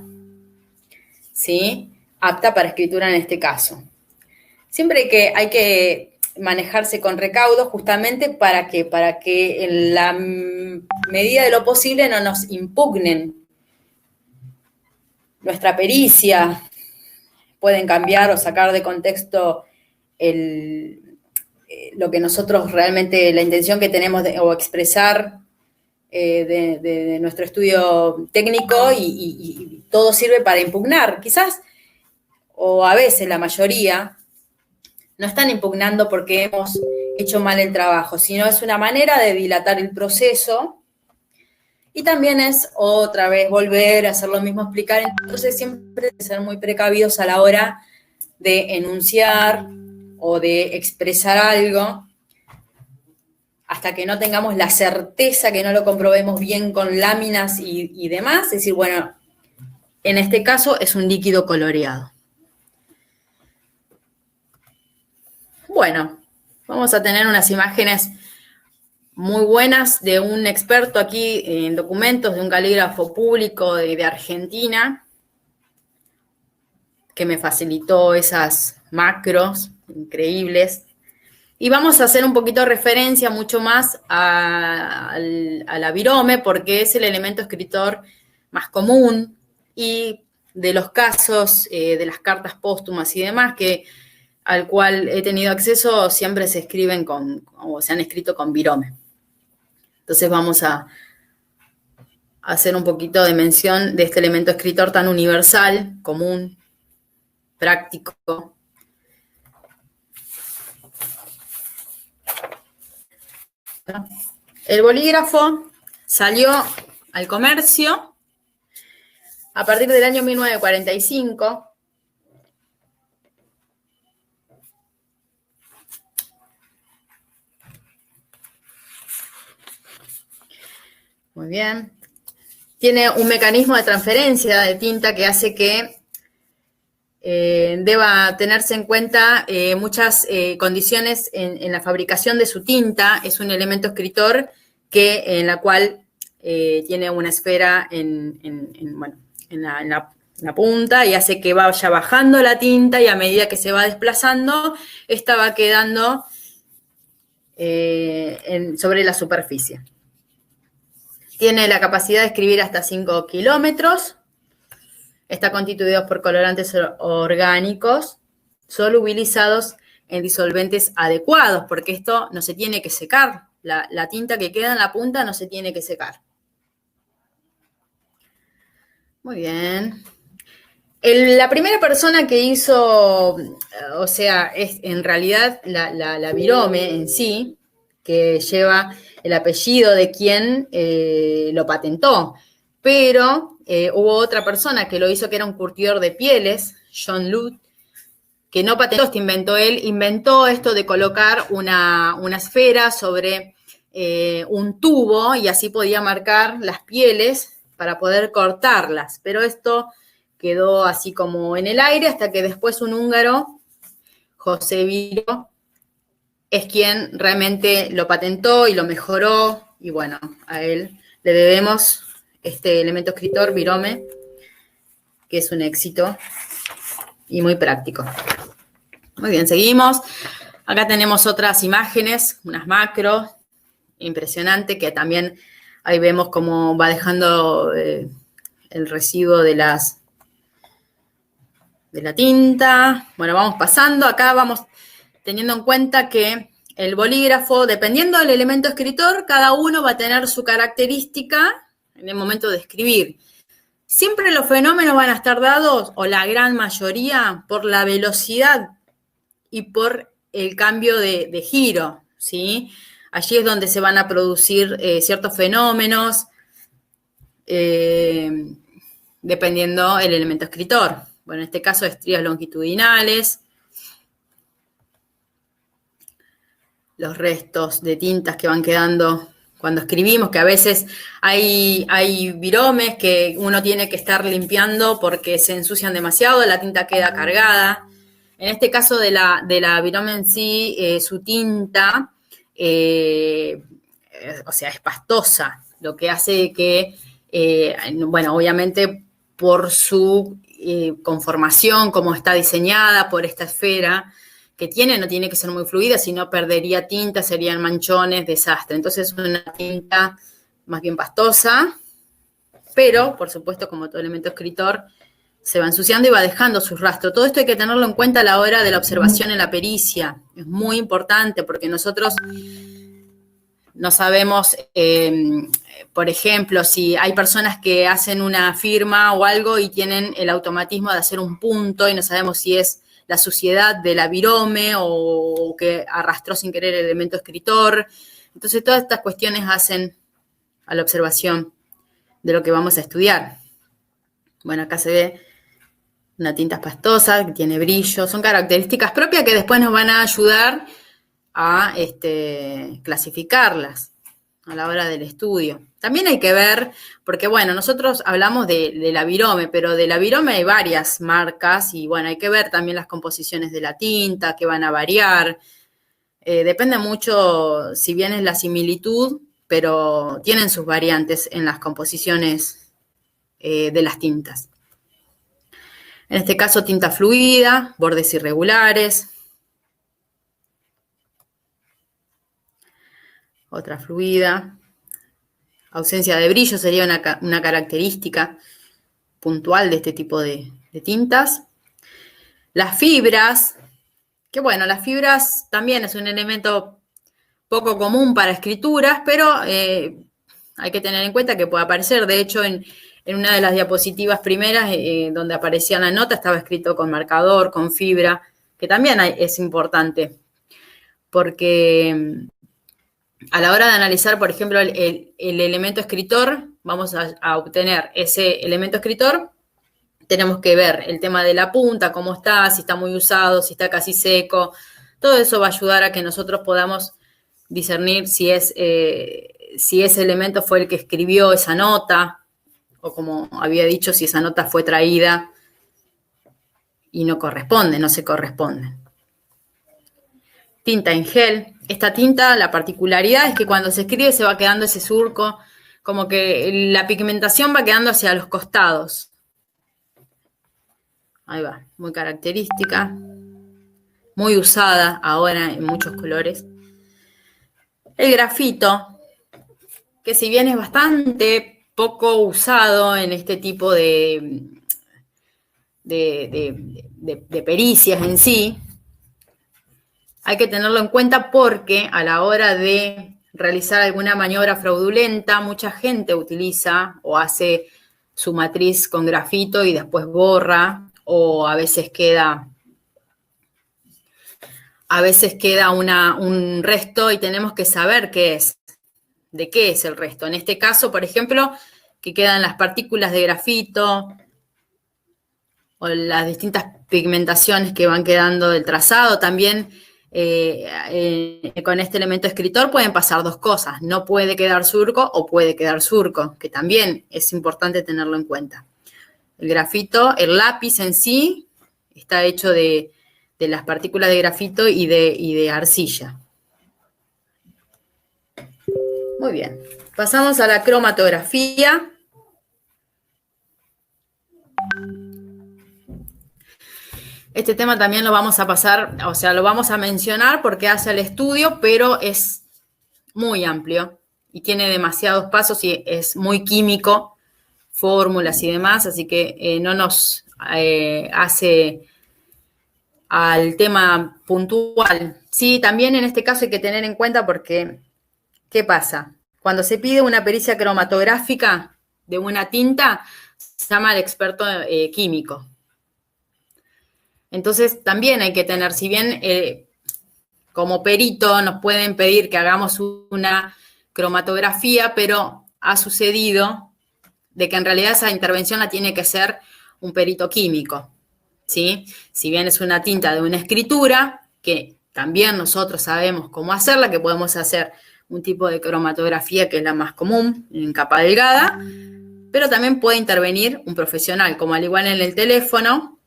¿sí? Apta para escritura en este caso. Siempre que hay que manejarse con recaudo justamente para que en la medida de lo posible no nos impugnen nuestra pericia. Pueden cambiar o sacar de contexto lo que nosotros realmente, la intención que tenemos o expresar de nuestro estudio técnico y todo sirve para impugnar. Quizás, o a veces la mayoría, no están impugnando porque hemos hecho mal el trabajo, sino es una manera de dilatar el proceso y también es otra vez volver a hacer lo mismo, explicar. Entonces siempre hay que ser muy precavidos a la hora de enunciar o de expresar algo hasta que no tengamos la certeza, que no lo comprobemos bien con láminas y demás. Es decir, bueno, en este caso es un líquido coloreado. Bueno, vamos a tener unas imágenes muy buenas de un experto aquí en documentos, de un calígrafo público de Argentina, que me facilitó esas macros increíbles. Y vamos a hacer un poquito de referencia mucho más a la virome, porque es el elemento escritor más común, y de los casos de las cartas póstumas y demás, al cual he tenido acceso, siempre se escriben o se han escrito con virome. Entonces vamos a hacer un poquito de mención de este elemento escritor tan universal, común, práctico. El bolígrafo salió al comercio a partir del año 1945. Muy bien. Tiene un mecanismo de transferencia de tinta que hace que deba tenerse en cuenta muchas condiciones en la fabricación de su tinta. Es un elemento escritor en la cual tiene una esfera en la punta y hace que vaya bajando la tinta, y a medida que se va desplazando, esta va quedando sobre la superficie. Tiene la capacidad de escribir hasta 5 kilómetros. Está constituido por colorantes orgánicos solubilizados en disolventes adecuados, porque esto no se tiene que secar. La tinta que queda en la punta no se tiene que secar. Muy bien. La primera persona que hizo, o sea, es en realidad la virome en sí, que lleva el apellido de quien lo patentó, pero hubo otra persona que lo hizo, que era un curtidor de pieles, John Luth, que no patentó esto, inventó él, inventó esto de colocar una esfera sobre un tubo, y así podía marcar las pieles para poder cortarlas, pero esto quedó así como en el aire, hasta que después un húngaro, José Viro, es quien realmente lo patentó y lo mejoró, y bueno, a él le debemos este elemento escritor, virome, que es un éxito y muy práctico. Muy bien, seguimos. Acá tenemos otras imágenes, unas macros, impresionante, que también ahí vemos cómo va dejando el residuo de la tinta. Bueno, vamos pasando. Acá vamos teniendo en cuenta que el bolígrafo, dependiendo del elemento escritor, cada uno va a tener su característica en el momento de escribir. Siempre los fenómenos van a estar dados, o la gran mayoría, por la velocidad y por el cambio de giro, ¿sí? Allí es donde se van a producir ciertos fenómenos, dependiendo el elemento escritor. Bueno, en este caso, estrías longitudinales, los restos de tintas que van quedando cuando escribimos, que a veces hay viromes que uno tiene que estar limpiando porque se ensucian demasiado, la tinta queda cargada. En este caso de la virome en sí, su tinta, o sea, es pastosa, lo que hace que, bueno, obviamente por su conformación, como está diseñada, por esta esfera que tiene, no tiene que ser muy fluida, si no perdería tinta, serían manchones, desastre. Entonces es una tinta más bien pastosa, pero, por supuesto, como todo elemento escritor, se va ensuciando y va dejando su rastro. Todo esto hay que tenerlo en cuenta a la hora de la observación en la pericia. Es muy importante porque nosotros no sabemos, por ejemplo, si hay personas que hacen una firma o algo y tienen el automatismo de hacer un punto y no sabemos si es la suciedad de la virome o que arrastró sin querer el elemento escritor. Entonces, todas estas cuestiones hacen a la observación de lo que vamos a estudiar. Bueno, acá se ve una tinta pastosa que tiene brillo. Son características propias que después nos van a ayudar a clasificarlas a la hora del estudio. También hay que ver, porque bueno, nosotros hablamos de la virome, pero de la virome hay varias marcas y bueno, hay que ver también las composiciones de la tinta que van a variar. Depende mucho, si bien es la similitud, pero tienen sus variantes en las composiciones de las tintas. En este caso, tinta fluida, bordes irregulares. Otra fluida. Ausencia de brillo sería una característica puntual de este tipo de tintas. Las fibras, que bueno, las fibras también es un elemento poco común para escrituras, pero hay que tener en cuenta que puede aparecer. De hecho, en una de las diapositivas primeras, donde aparecía la nota, estaba escrito con marcador, con fibra, que también es importante, porque a la hora de analizar, por ejemplo, el elemento escritor, vamos a obtener ese elemento escritor, tenemos que ver el tema de la punta, cómo está, si está muy usado, si está casi seco. Todo eso va a ayudar a que nosotros podamos discernir si ese elemento fue el que escribió esa nota, o como había dicho, si esa nota fue traída y no corresponde, no se corresponde. Tinta en gel. Esta tinta, la particularidad es que cuando se escribe se va quedando ese surco, como que la pigmentación va quedando hacia los costados. Ahí va, muy característica, muy usada ahora en muchos colores. El grafito, que si bien es bastante poco usado en este tipo de pericias en sí, hay que tenerlo en cuenta porque a la hora de realizar alguna maniobra fraudulenta, mucha gente utiliza o hace su matriz con grafito y después borra, o a veces queda un resto y tenemos que saber qué es, de qué es el resto. En este caso, por ejemplo, que quedan las partículas de grafito o las distintas pigmentaciones que van quedando del trazado. También con este elemento escritor pueden pasar dos cosas. No puede quedar surco o puede quedar surco, que también es importante tenerlo en cuenta. El grafito, el lápiz en sí, está hecho de las partículas de grafito y de arcilla. Muy bien. Pasamos a la cromatografía. Este tema también lo vamos a pasar, o sea, lo vamos a mencionar porque hace el estudio, pero es muy amplio y tiene demasiados pasos y es muy químico, fórmulas y demás, así que no nos hace al tema puntual. Sí, también en este caso hay que tener en cuenta porque, ¿qué pasa? Cuando se pide una pericia cromatográfica de una tinta, se llama el experto químico. Entonces, también hay que tener, si bien como perito nos pueden pedir que hagamos una cromatografía, pero ha sucedido de que en realidad esa intervención la tiene que hacer un perito químico, ¿sí? Si bien es una tinta de una escritura, que también nosotros sabemos cómo hacerla, que podemos hacer un tipo de cromatografía que es la más común, en capa delgada, pero también puede intervenir un profesional, como al igual en el teléfono,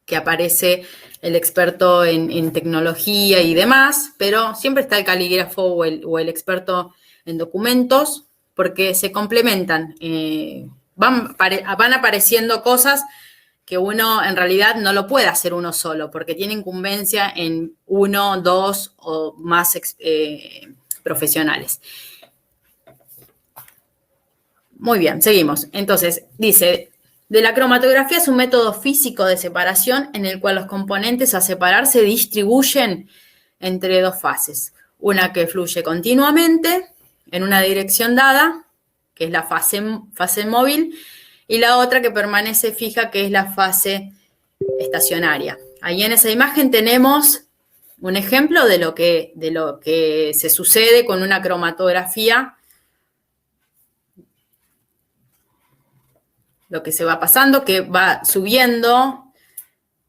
que aparece el experto en tecnología y demás, pero siempre está el calígrafo o el experto en documentos, porque se complementan. Van apareciendo cosas que uno en realidad no lo puede hacer uno solo, porque tiene incumbencia en uno, dos o más profesionales. Muy bien, seguimos. Entonces, dice, de la cromatografía es un método físico de separación en el cual los componentes a separar se distribuyen entre dos fases. Una que fluye continuamente en una dirección dada, que es la fase móvil, y la otra que permanece fija, que es la fase estacionaria. Ahí en esa imagen tenemos un ejemplo de lo que se sucede con una cromatografía, lo que se va pasando, que va subiendo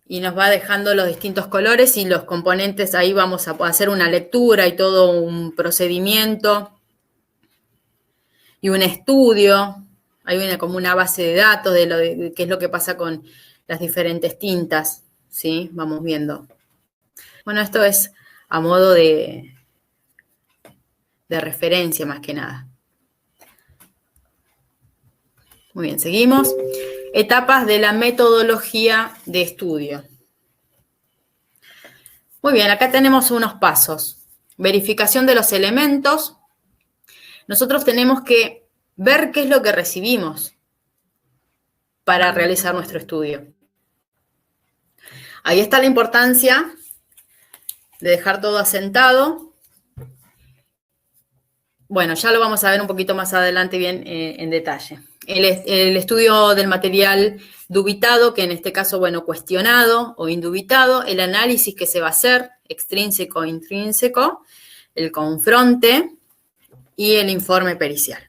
y nos va dejando los distintos colores y los componentes. Ahí vamos a hacer una lectura y todo un procedimiento y un estudio. Hay como una base de datos de qué es lo que pasa con las diferentes tintas, ¿sí? Vamos viendo. Bueno, esto es a modo de referencia más que nada. Muy bien, seguimos. Etapas de la metodología de estudio. Muy bien, acá tenemos unos pasos. Verificación de los elementos. Nosotros tenemos que ver qué es lo que recibimos para realizar nuestro estudio. Ahí está la importancia de dejar todo asentado. Bueno, ya lo vamos a ver un poquito más adelante bien en detalle. El estudio del material dubitado, que en este caso, bueno, cuestionado o indubitado, el análisis que se va a hacer, extrínseco e intrínseco, el confronte y el informe pericial.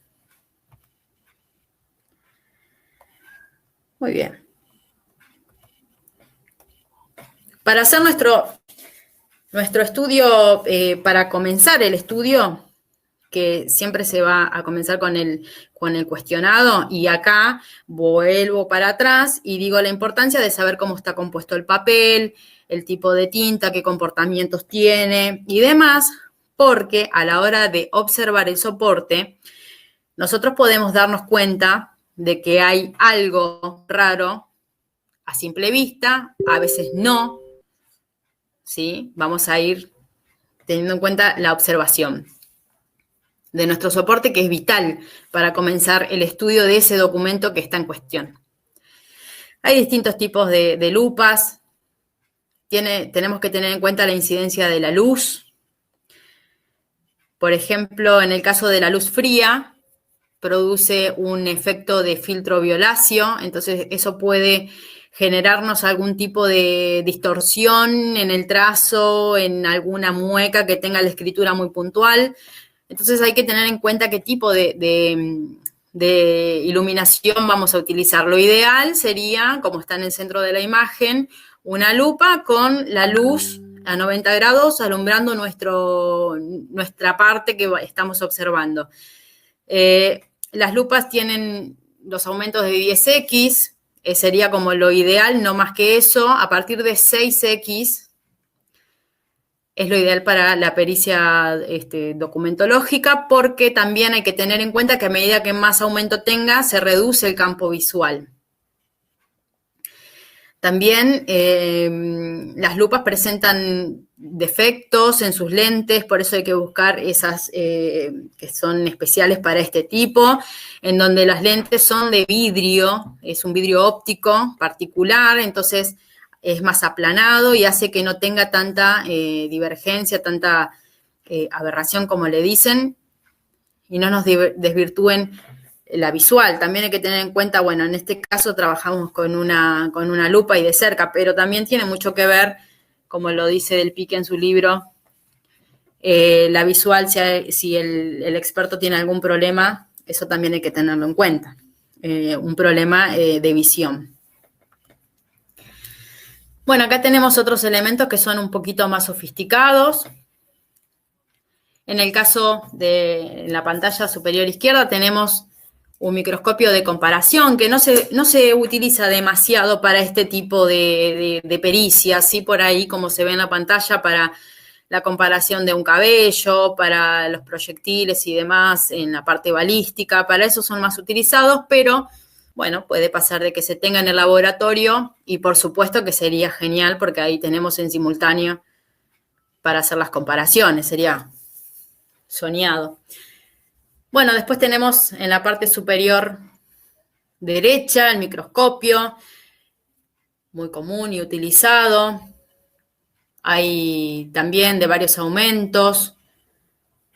Muy bien. Para hacer nuestro estudio, para comenzar el estudio, que siempre se va a comenzar con el cuestionado, y acá vuelvo para atrás y digo la importancia de saber cómo está compuesto el papel, el tipo de tinta, qué comportamientos tiene y demás, porque a la hora de observar el soporte, nosotros podemos darnos cuenta de que hay algo raro a simple vista, a veces no, ¿sí? Vamos a ir teniendo en cuenta la observación de nuestro soporte, que es vital para comenzar el estudio de ese documento que está en cuestión. Hay distintos tipos de lupas. Tenemos que tener en cuenta la incidencia de la luz. Por ejemplo, en el caso de la luz fría, produce un efecto de filtro violáceo, entonces eso puede generarnos algún tipo de distorsión en el trazo, en alguna mueca que tenga la escritura muy puntual. Entonces hay que tener en cuenta qué tipo de iluminación vamos a utilizar. Lo ideal sería, como está en el centro de la imagen, una lupa con la luz a 90 grados alumbrando nuestra parte que estamos observando. Las lupas tienen los aumentos de 10x, sería como lo ideal, no más que eso. A partir de 6x es lo ideal para la pericia documentológica, porque también hay que tener en cuenta que a medida que más aumento tenga, se reduce el campo visual. También las lupas presentan defectos en sus lentes, por eso hay que buscar esas que son especiales para este tipo, en donde las lentes son de vidrio, es un vidrio óptico particular, entonces es más aplanado y hace que no tenga tanta divergencia, tanta aberración, como le dicen, y no nos desvirtúen la visual. También hay que tener en cuenta, bueno, en este caso trabajamos con una lupa y de cerca, pero también tiene mucho que ver, como lo dice Del Pique en su libro, la visual, si el experto tiene algún problema, eso también hay que tenerlo en cuenta, un problema de visión. Bueno, acá tenemos otros elementos que son un poquito más sofisticados. En el caso de la pantalla superior izquierda tenemos un microscopio de comparación que no se utiliza demasiado para este tipo de pericia, ¿sí? Por ahí, como se ve en la pantalla, para la comparación de un cabello, para los proyectiles y demás, en la parte balística, para eso son más utilizados, pero bueno, puede pasar de que se tenga en el laboratorio y por supuesto que sería genial porque ahí tenemos en simultáneo para hacer las comparaciones, sería soñado. Bueno, después tenemos en la parte superior derecha, el microscopio, muy común y utilizado. Hay también de varios aumentos,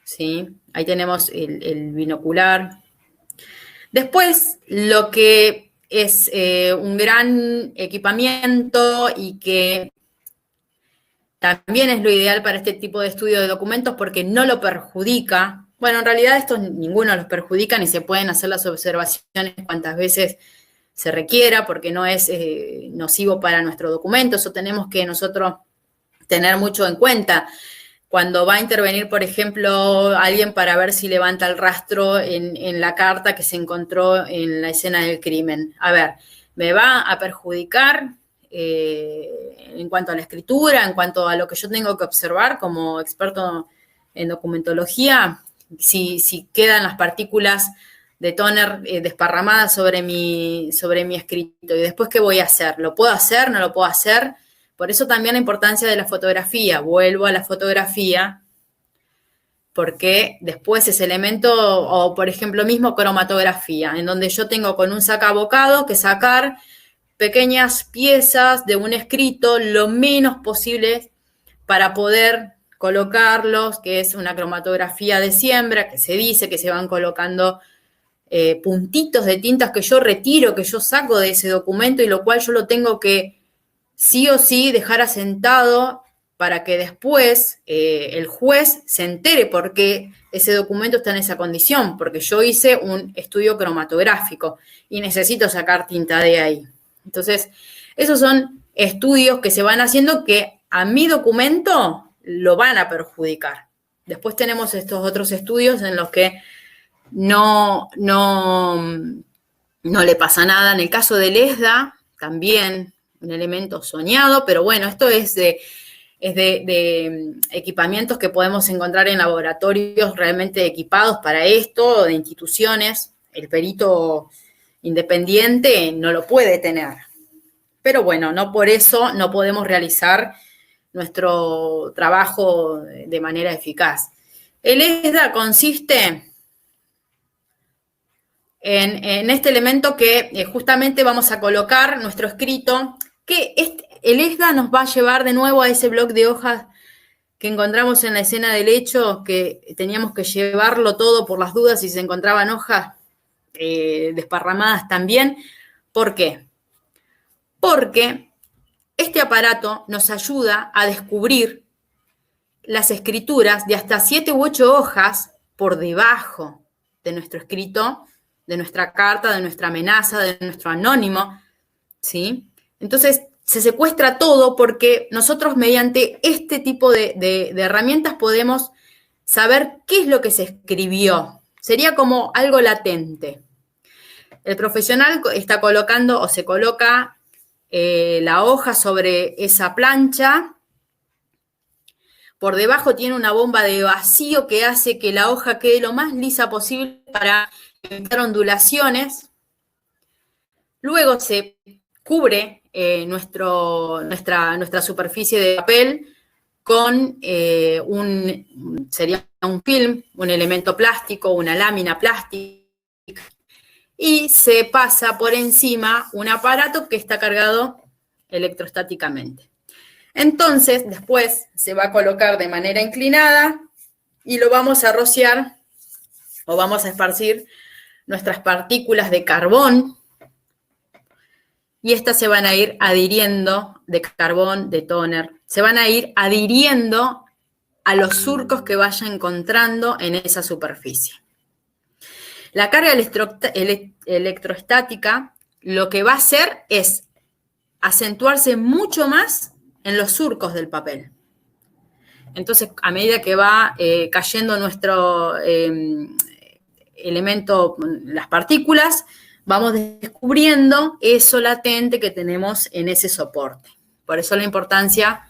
¿sí? Ahí tenemos el binocular. Después, lo que es un gran equipamiento y que también es lo ideal para este tipo de estudio de documentos porque no lo perjudica. Bueno, en realidad estos ninguno los perjudica ni se pueden hacer las observaciones cuantas veces se requiera porque no es nocivo para nuestro documento. Eso tenemos que nosotros tener mucho en cuenta. Cuando va a intervenir, por ejemplo, alguien para ver si levanta el rastro en la carta que se encontró en la escena del crimen. A ver, ¿me va a perjudicar en cuanto a la escritura, en cuanto a lo que yo tengo que observar como experto en documentología? Si quedan las partículas de tóner desparramadas sobre mi escrito. ¿Y después qué voy a hacer? ¿Lo puedo hacer? ¿No lo puedo hacer? Por eso también la importancia de la fotografía. Vuelvo a la fotografía, porque después ese elemento, o por ejemplo mismo cromatografía, en donde yo tengo con un sacabocado que sacar pequeñas piezas de un escrito lo menos posible para poder colocarlos, que es una cromatografía de siembra, que se dice que se van colocando puntitos de tintas que yo retiro, que yo saco de ese documento y lo cual yo lo tengo que sí o sí dejar asentado para que después el juez se entere por qué ese documento está en esa condición, porque yo hice un estudio cromatográfico y necesito sacar tinta de ahí. Entonces, esos son estudios que se van haciendo que a mi documento lo van a perjudicar. Después tenemos estos otros estudios en los que no le pasa nada. En el caso del ESDA, también un elemento soñado, pero bueno, esto es de equipamientos que podemos encontrar en laboratorios realmente equipados para esto, de instituciones. El perito independiente no lo puede tener. Pero bueno, no por eso no podemos realizar nuestro trabajo de manera eficaz. El ESDA consiste en este elemento que justamente vamos a colocar nuestro escrito, que el ESDA nos va a llevar de nuevo a ese bloc de hojas que encontramos en la escena del hecho, que teníamos que llevarlo todo por las dudas si se encontraban hojas desparramadas también. ¿Por qué? Porque este aparato nos ayuda a descubrir las escrituras de hasta 7 u 8 hojas por debajo de nuestro escrito, de nuestra carta, de nuestra amenaza, de nuestro anónimo, ¿sí? Entonces, se secuestra todo porque nosotros mediante este tipo de herramientas podemos saber qué es lo que se escribió. Sería como algo latente. El profesional está colocando o se coloca la hoja sobre esa plancha. Por debajo tiene una bomba de vacío que hace que la hoja quede lo más lisa posible para evitar ondulaciones. Luego se cubre nuestra superficie de papel con sería un film, un elemento plástico, una lámina plástica, y se pasa por encima un aparato que está cargado electrostáticamente. Entonces, después se va a colocar de manera inclinada y lo vamos a rociar o vamos a esparcir nuestras partículas de carbón y estas se van a ir adhiriendo, de carbón, de tóner, se van a ir adhiriendo a los surcos que vaya encontrando en esa superficie. La carga electrostática lo que va a hacer es acentuarse mucho más en los surcos del papel. Entonces, a medida que va cayendo nuestro elemento, las partículas, vamos descubriendo eso latente que tenemos en ese soporte. Por eso la importancia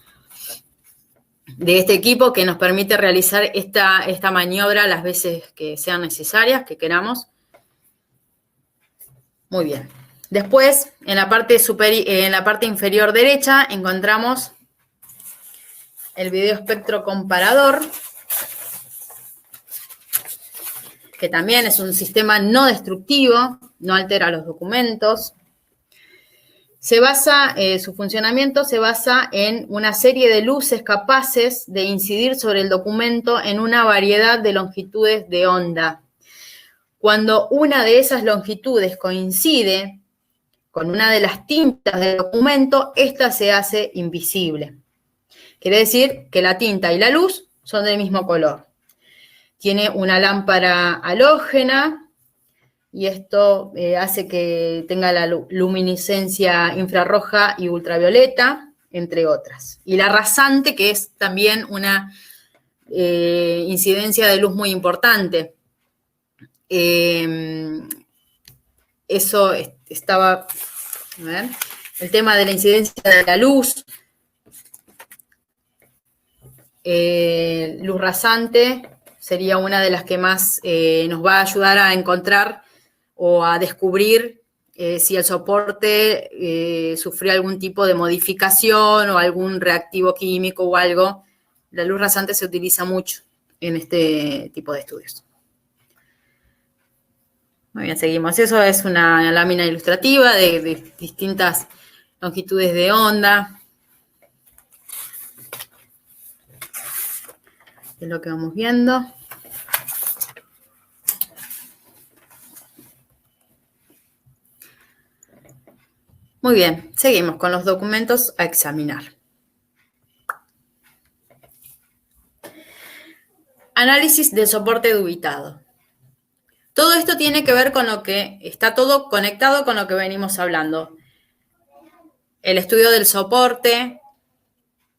de este equipo que nos permite realizar esta maniobra las veces que sean necesarias, que queramos. Muy bien. Después, en la parte inferior derecha, encontramos el video espectro comparador, que también es un sistema no destructivo, no altera los documentos. Su funcionamiento se basa en una serie de luces capaces de incidir sobre el documento en una variedad de longitudes de onda. Cuando una de esas longitudes coincide con una de las tintas del documento, esta se hace invisible. Quiere decir que la tinta y la luz son del mismo color. Tiene una lámpara halógena, y esto hace que tenga la luminiscencia infrarroja y ultravioleta, entre otras. Y la rasante, que es también una incidencia de luz muy importante. Eso estaba, a ver, el tema de la incidencia de la luz, luz rasante sería una de las que más nos va a ayudar a encontrar o a descubrir si el soporte sufrió algún tipo de modificación o algún reactivo químico o algo. La luz rasante se utiliza mucho en este tipo de estudios. Muy bien, seguimos. Eso es una lámina ilustrativa de distintas longitudes de onda. Es lo que vamos viendo. Muy bien, seguimos con los documentos a examinar. Análisis del soporte dubitado. Todo esto tiene que ver con lo que está todo conectado con lo que venimos hablando. El estudio del soporte,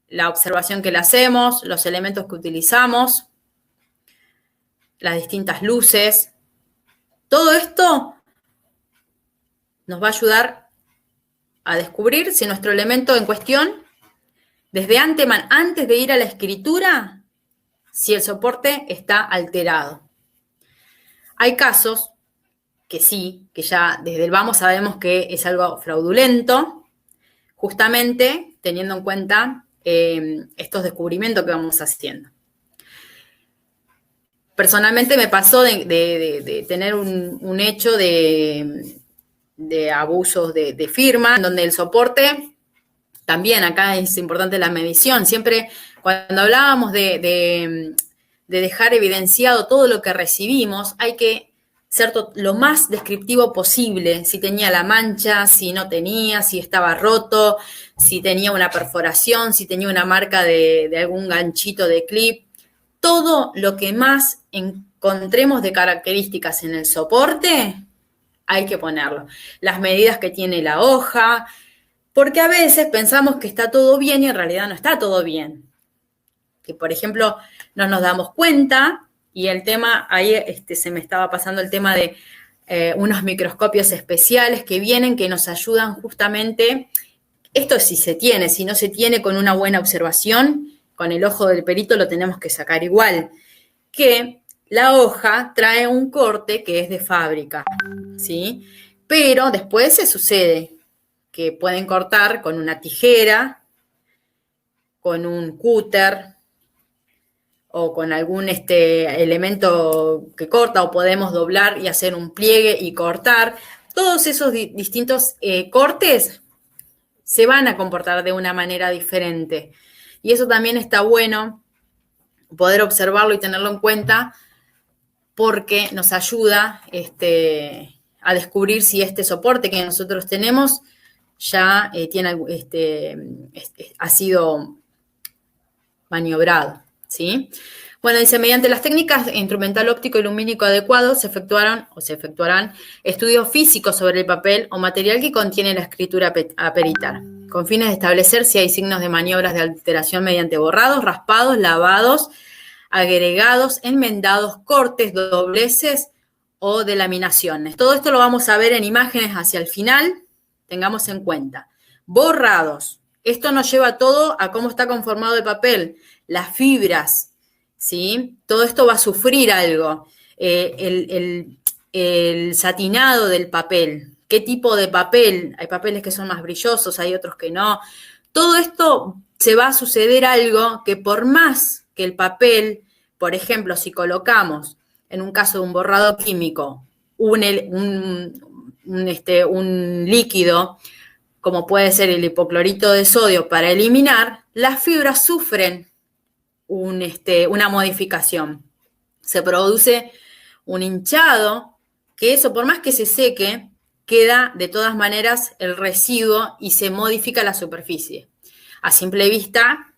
la observación que le hacemos, los elementos que utilizamos, las distintas luces. Todo esto nos va a ayudar a descubrir si nuestro elemento en cuestión, desde antes de ir a la escritura, si el soporte está alterado. Hay casos que sí, que ya desde el vamos sabemos que es algo fraudulento, justamente teniendo en cuenta estos descubrimientos que vamos haciendo. Personalmente me pasó de tener un hecho de abusos de firma, en donde el soporte, también acá es importante la medición. Siempre cuando hablábamos de dejar evidenciado todo lo que recibimos, hay que ser lo más descriptivo posible, si tenía la mancha, si no tenía, si estaba roto, si tenía una perforación, si tenía una marca de algún ganchito de clip. Todo lo que más encontremos de características en el soporte, hay que ponerlo. Las medidas que tiene la hoja, porque a veces pensamos que está todo bien y en realidad no está todo bien. Que, por ejemplo, no nos damos cuenta, y el tema, ahí se me estaba pasando el tema de unos microscopios especiales que vienen, que nos ayudan justamente, esto sí se tiene, si no se tiene con una buena observación, con el ojo del perito lo tenemos que sacar igual, que la hoja trae un corte que es de fábrica, ¿sí? Pero después se sucede que pueden cortar con una tijera, con un cúter o con algún elemento que corta, o podemos doblar y hacer un pliegue y cortar. Todos esos distintos cortes se van a comportar de una manera diferente. Y eso también está bueno poder observarlo y tenerlo en cuenta, porque nos ayuda a descubrir si este soporte que nosotros tenemos ya ha sido maniobrado, ¿sí? Bueno, dice, mediante las técnicas de instrumental óptico y lumínico adecuado se efectuarán estudios físicos sobre el papel o material que contiene la escritura a peritar, con fines de establecer si hay signos de maniobras de alteración mediante borrados, raspados, lavados, agregados, enmendados, cortes, dobleces o delaminaciones. Todo esto lo vamos a ver en imágenes hacia el final. Tengamos en cuenta. Borrados. Esto nos lleva todo a cómo está conformado el papel, las fibras, ¿sí? Todo esto va a sufrir algo. El satinado del papel. ¿Qué tipo de papel? Hay papeles que son más brillosos, hay otros que no. Todo esto se va a suceder algo que, por más que el papel, por ejemplo, si colocamos, en un caso de un borrado químico, un líquido, como puede ser el hipoclorito de sodio, para eliminar, las fibras sufren una modificación. Se produce un hinchado, que eso, por más que se seque, queda de todas maneras el residuo y se modifica la superficie. A simple vista,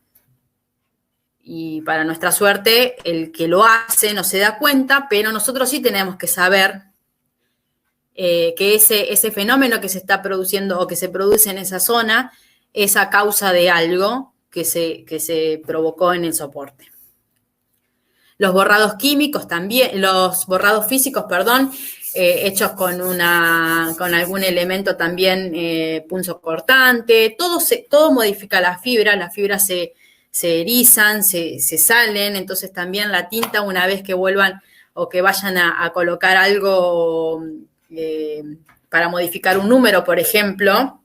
y para nuestra suerte, el que lo hace no se da cuenta, pero nosotros sí tenemos que saber que ese fenómeno que se está produciendo o que se produce en esa zona es a causa de algo que se provocó en el soporte. Los borrados químicos también, los borrados físicos, perdón, hechos con algún elemento también punzocortante, todo modifica las fibras se erizan, se salen, entonces también la tinta, una vez que vuelvan o que vayan a colocar algo para modificar un número, por ejemplo,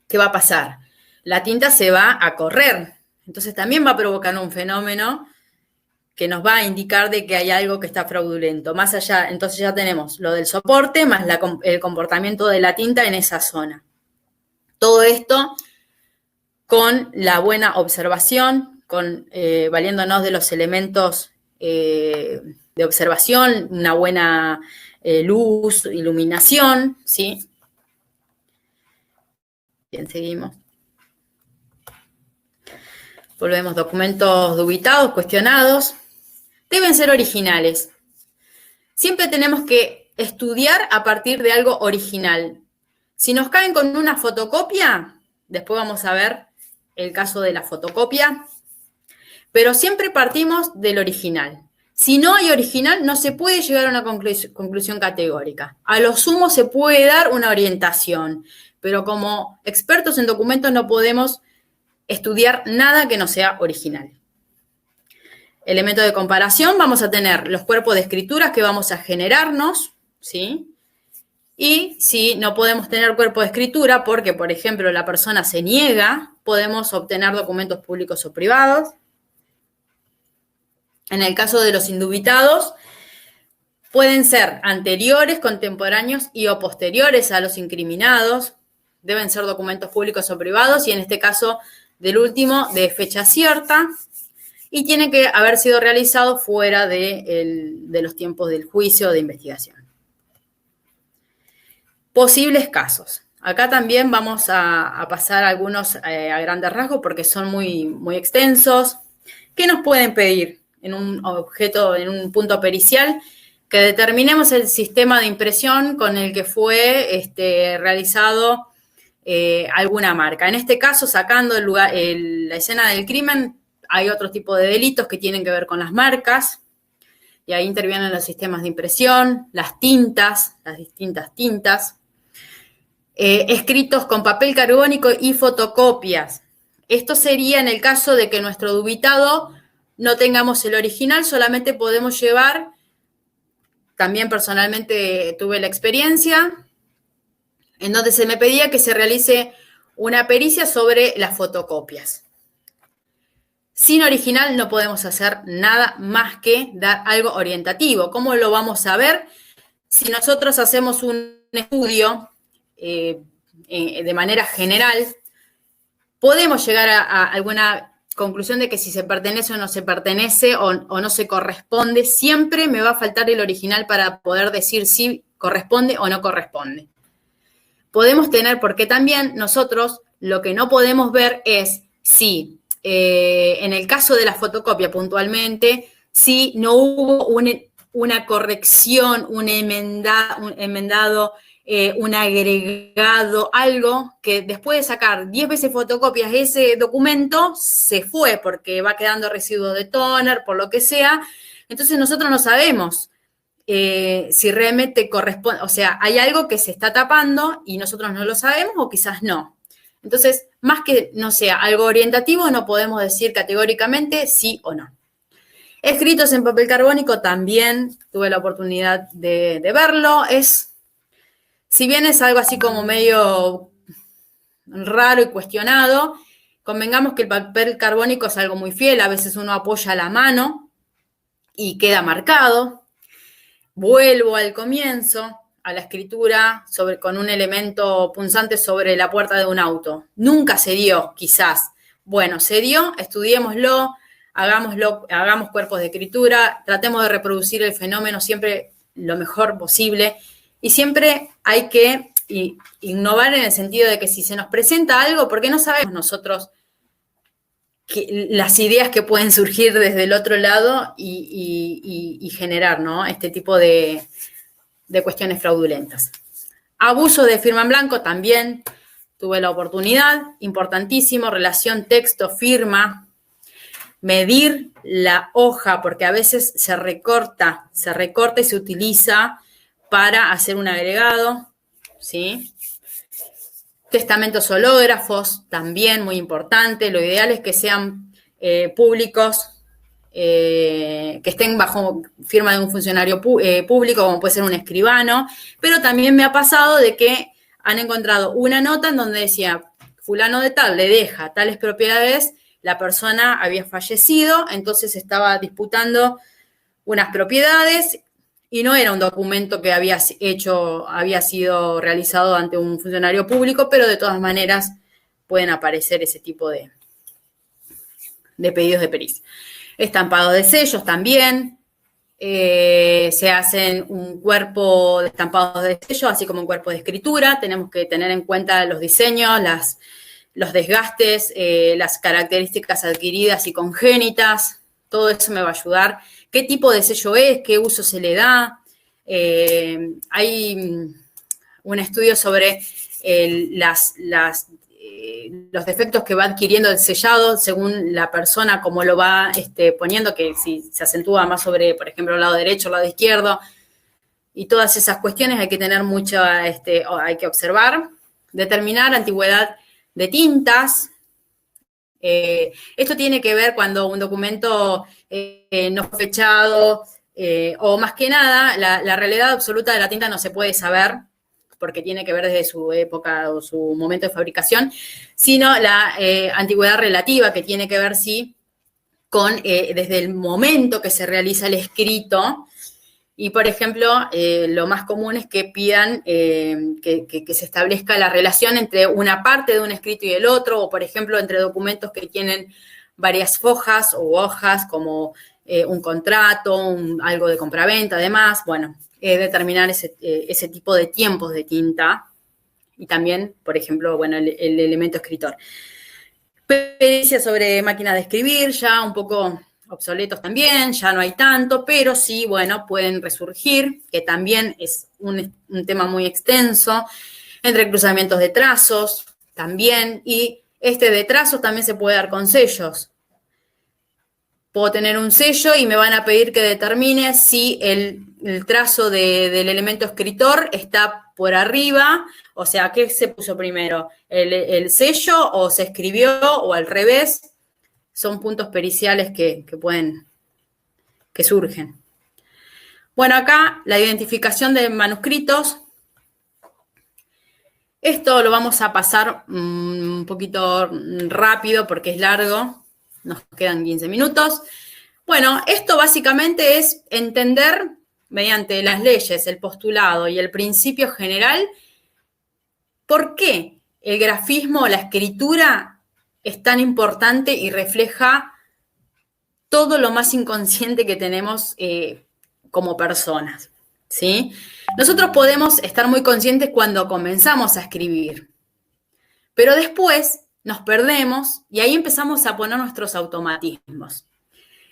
¿qué va a pasar? La tinta se va a correr, entonces también va a provocar un fenómeno que nos va a indicar de que hay algo que está fraudulento. Más allá, entonces ya tenemos lo del soporte más el comportamiento de la tinta en esa zona. Todo esto con la buena observación, valiéndonos de los elementos de observación, una buena luz, iluminación, ¿sí? Bien, seguimos. Volvemos, documentos dubitados, cuestionados. Deben ser originales. Siempre tenemos que estudiar a partir de algo original. Si nos caen con una fotocopia, después vamos a ver el caso de la fotocopia, pero siempre partimos del original. Si no hay original, no se puede llegar a una conclusión categórica. A lo sumo se puede dar una orientación, pero como expertos en documentos no podemos estudiar nada que no sea original. Elemento de comparación, vamos a tener los cuerpos de escrituras que vamos a generarnos, ¿sí? Y si no podemos tener cuerpo de escritura porque, por ejemplo, la persona se niega, podemos obtener documentos públicos o privados. En el caso de los indubitados, pueden ser anteriores, contemporáneos y o posteriores a los incriminados. Deben ser documentos públicos o privados y en este caso del último de fecha cierta. Y tiene que haber sido realizado fuera de los tiempos del juicio o de investigación. Posibles casos. Acá también vamos a pasar algunos a grandes rasgos porque son muy, muy extensos. ¿Qué nos pueden pedir en un objeto, en un punto pericial? Que determinemos el sistema de impresión con el que fue realizado alguna marca. En este caso, sacando la escena del crimen, hay otro tipo de delitos que tienen que ver con las marcas, y ahí intervienen los sistemas de impresión, las tintas, las distintas tintas, escritos con papel carbónico y fotocopias. Esto sería en el caso de que nuestro dubitado no tengamos el original, solamente podemos llevar, también personalmente tuve la experiencia, en donde se me pedía que se realice una pericia sobre las fotocopias. Sin original no podemos hacer nada más que dar algo orientativo. ¿Cómo lo vamos a ver? Si nosotros hacemos un estudio de manera general, podemos llegar a alguna conclusión de que si se pertenece o no se pertenece o no se corresponde, siempre me va a faltar el original para poder decir si corresponde o no corresponde. Podemos tener, porque también nosotros lo que no podemos ver es si en el caso de la fotocopia puntualmente, si no hubo una corrección, un enmendado, un agregado, algo que después de sacar 10 veces fotocopias de ese documento, se fue porque va quedando residuos de tóner, por lo que sea. Entonces nosotros no sabemos si realmente corresponde, o sea, hay algo que se está tapando y nosotros no lo sabemos o quizás no. Entonces, más que no sea algo orientativo, no podemos decir categóricamente sí o no. Escritos en papel carbónico también tuve la oportunidad de verlo. Si bien es algo así como medio raro y cuestionado, convengamos que el papel carbónico es algo muy fiel. A veces uno apoya la mano y queda marcado. Vuelvo al comienzo. a la escritura con un elemento punzante sobre la puerta de un auto. Nunca se dio, quizás. Bueno, se dio, estudiémoslo, hagamos cuerpos de escritura, tratemos de reproducir el fenómeno siempre lo mejor posible. Y siempre hay que innovar en el sentido de que si se nos presenta algo, ¿por qué no sabemos nosotros las ideas que pueden surgir desde el otro lado y generar, ¿no?, este tipo de cuestiones fraudulentas? Abuso de firma en blanco también tuve la oportunidad, importantísimo, relación texto-firma, medir la hoja, porque a veces se recorta y se utiliza para hacer un agregado, ¿sí? Testamentos hológrafos, también muy importante. Lo ideal es que sean públicos, que estén bajo firma de un funcionario público, como puede ser un escribano, pero también me ha pasado de que han encontrado una nota en donde decía, fulano de tal le deja tales propiedades, la persona había fallecido, entonces estaba disputando unas propiedades y no era un documento que había sido realizado ante un funcionario público, pero de todas maneras pueden aparecer ese tipo de pedidos de pericia. Estampados de sellos también, se hacen un cuerpo de estampados de sellos, así como un cuerpo de escritura. Tenemos que tener en cuenta los diseños, los desgastes, las características adquiridas y congénitas. Todo eso me va a ayudar. ¿Qué tipo de sello es? ¿Qué uso se le da? Hay un estudio sobre los defectos que va adquiriendo el sellado según la persona, cómo lo va poniendo, que si se acentúa más sobre, por ejemplo, el lado derecho o el lado izquierdo. Y todas esas cuestiones hay que tener hay que observar. Determinar antigüedad de tintas. Esto tiene que ver cuando un documento no fue fechado, o más que nada, la realidad absoluta de la tinta no se puede saber, porque tiene que ver desde su época o su momento de fabricación, sino la antigüedad relativa, que tiene que ver, sí, con desde el momento que se realiza el escrito. Y, por ejemplo, lo más común es que pidan que se establezca la relación entre una parte de un escrito y el otro, o, por ejemplo, entre documentos que tienen varias fojas o hojas, como un contrato, algo de compraventa, además. Bueno, determinar ese tipo de tiempos de tinta. Y también, por ejemplo, bueno, el elemento escritor. Pericia sobre máquinas de escribir, ya un poco obsoletos también, ya no hay tanto, pero sí, bueno, pueden resurgir, que también es un tema muy extenso, entre cruzamientos de trazos también, y de trazos también se puede dar con sellos. Puedo tener un sello y me van a pedir que determine si el trazo del elemento escritor está por arriba, o sea, ¿qué se puso primero? ¿El sello o se escribió o al revés? Son puntos periciales que surgen. Bueno, acá la identificación de manuscritos. Esto lo vamos a pasar un poquito rápido porque es largo. Nos quedan 15 minutos. Bueno, esto básicamente es entender mediante las leyes, el postulado y el principio general por qué el grafismo o la escritura es tan importante y refleja todo lo más inconsciente que tenemos como personas, ¿sí? Nosotros podemos estar muy conscientes cuando comenzamos a escribir, pero después nos perdemos y ahí empezamos a poner nuestros automatismos.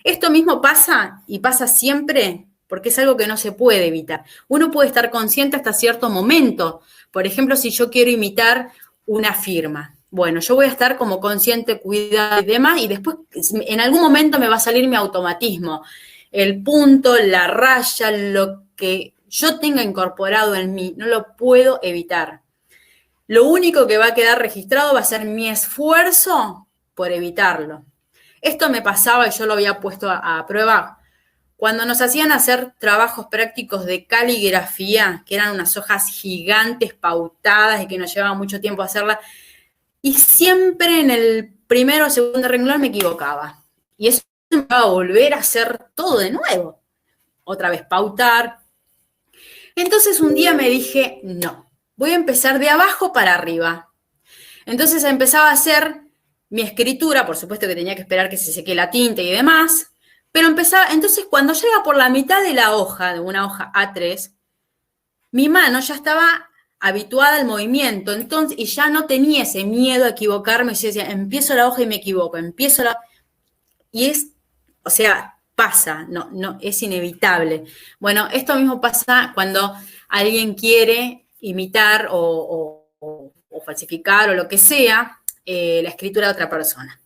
Esto mismo pasa y pasa siempre porque es algo que no se puede evitar. Uno puede estar consciente hasta cierto momento. Por ejemplo, si yo quiero imitar una firma, bueno, yo voy a estar como consciente, cuidado y demás, y después en algún momento me va a salir mi automatismo. El punto, la raya, lo que yo tenga incorporado en mí, no lo puedo evitar. Lo único que va a quedar registrado va a ser mi esfuerzo por evitarlo. Esto me pasaba y yo lo había puesto a prueba cuando nos hacían hacer trabajos prácticos de caligrafía, que eran unas hojas gigantes pautadas y que nos llevaba mucho tiempo hacerla. Y siempre en el primero o segundo renglón me equivocaba. Y eso me va a volver a hacer todo de nuevo. Otra vez pautar. Entonces un día me dije, no, voy a empezar de abajo para arriba. Entonces empezaba a hacer mi escritura, por supuesto que tenía que esperar que se seque la tinta y demás, pero empezaba, entonces cuando llega por la mitad de la hoja, de una hoja A3, mi mano ya estaba habituada al movimiento, entonces, y ya no tenía ese miedo a equivocarme, yo decía, empiezo la hoja y me equivoco, y es, o sea, pasa, no, es inevitable. Bueno, esto mismo pasa cuando alguien quiere imitar o falsificar o lo que sea la escritura de otra persona.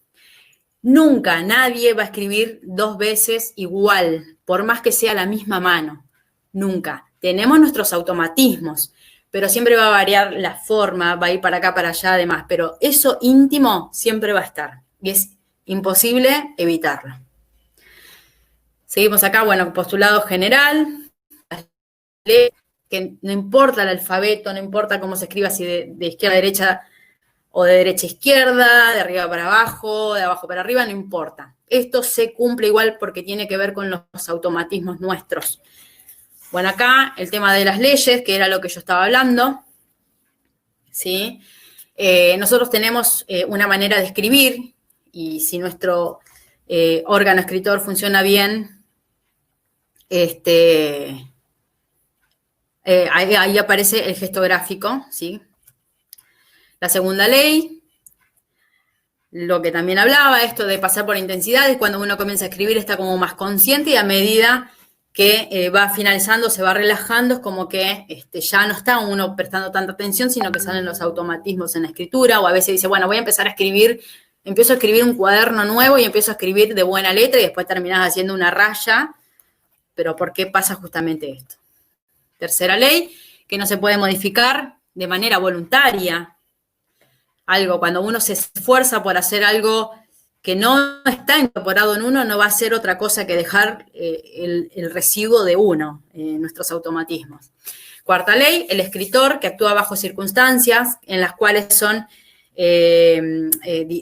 Nunca nadie va a escribir 2 veces igual, por más que sea la misma mano. Nunca. Tenemos nuestros automatismos, pero siempre va a variar la forma, va a ir para acá, para allá, además. Pero eso íntimo siempre va a estar y es imposible evitarlo. Seguimos acá, bueno, postulado general, que no importa el alfabeto, no importa cómo se escriba, si de izquierda a derecha o de derecha a izquierda, de arriba para abajo, de abajo para arriba, no importa. Esto se cumple igual porque tiene que ver con los automatismos nuestros. Bueno, acá el tema de las leyes, que era lo que yo estaba hablando, ¿sí? Nosotros tenemos una manera de escribir y si nuestro órgano escritor funciona bien, ahí aparece el gesto gráfico, ¿sí? La segunda ley, lo que también hablaba, esto de pasar por intensidades, cuando uno comienza a escribir está como más consciente y a medida que va finalizando, se va relajando, es como que ya no está uno prestando tanta atención, sino que salen los automatismos en la escritura, o a veces dice, bueno, voy a empezar a escribir, empiezo a escribir un cuaderno nuevo y empiezo a escribir de buena letra y después terminás haciendo una raya, pero ¿por qué pasa justamente esto? Tercera ley, que no se puede modificar de manera voluntaria. Algo, cuando uno se esfuerza por hacer algo que no está incorporado en uno, no va a ser otra cosa que dejar el residuo de uno, nuestros automatismos. Cuarta ley, el escritor que actúa bajo circunstancias en las cuales son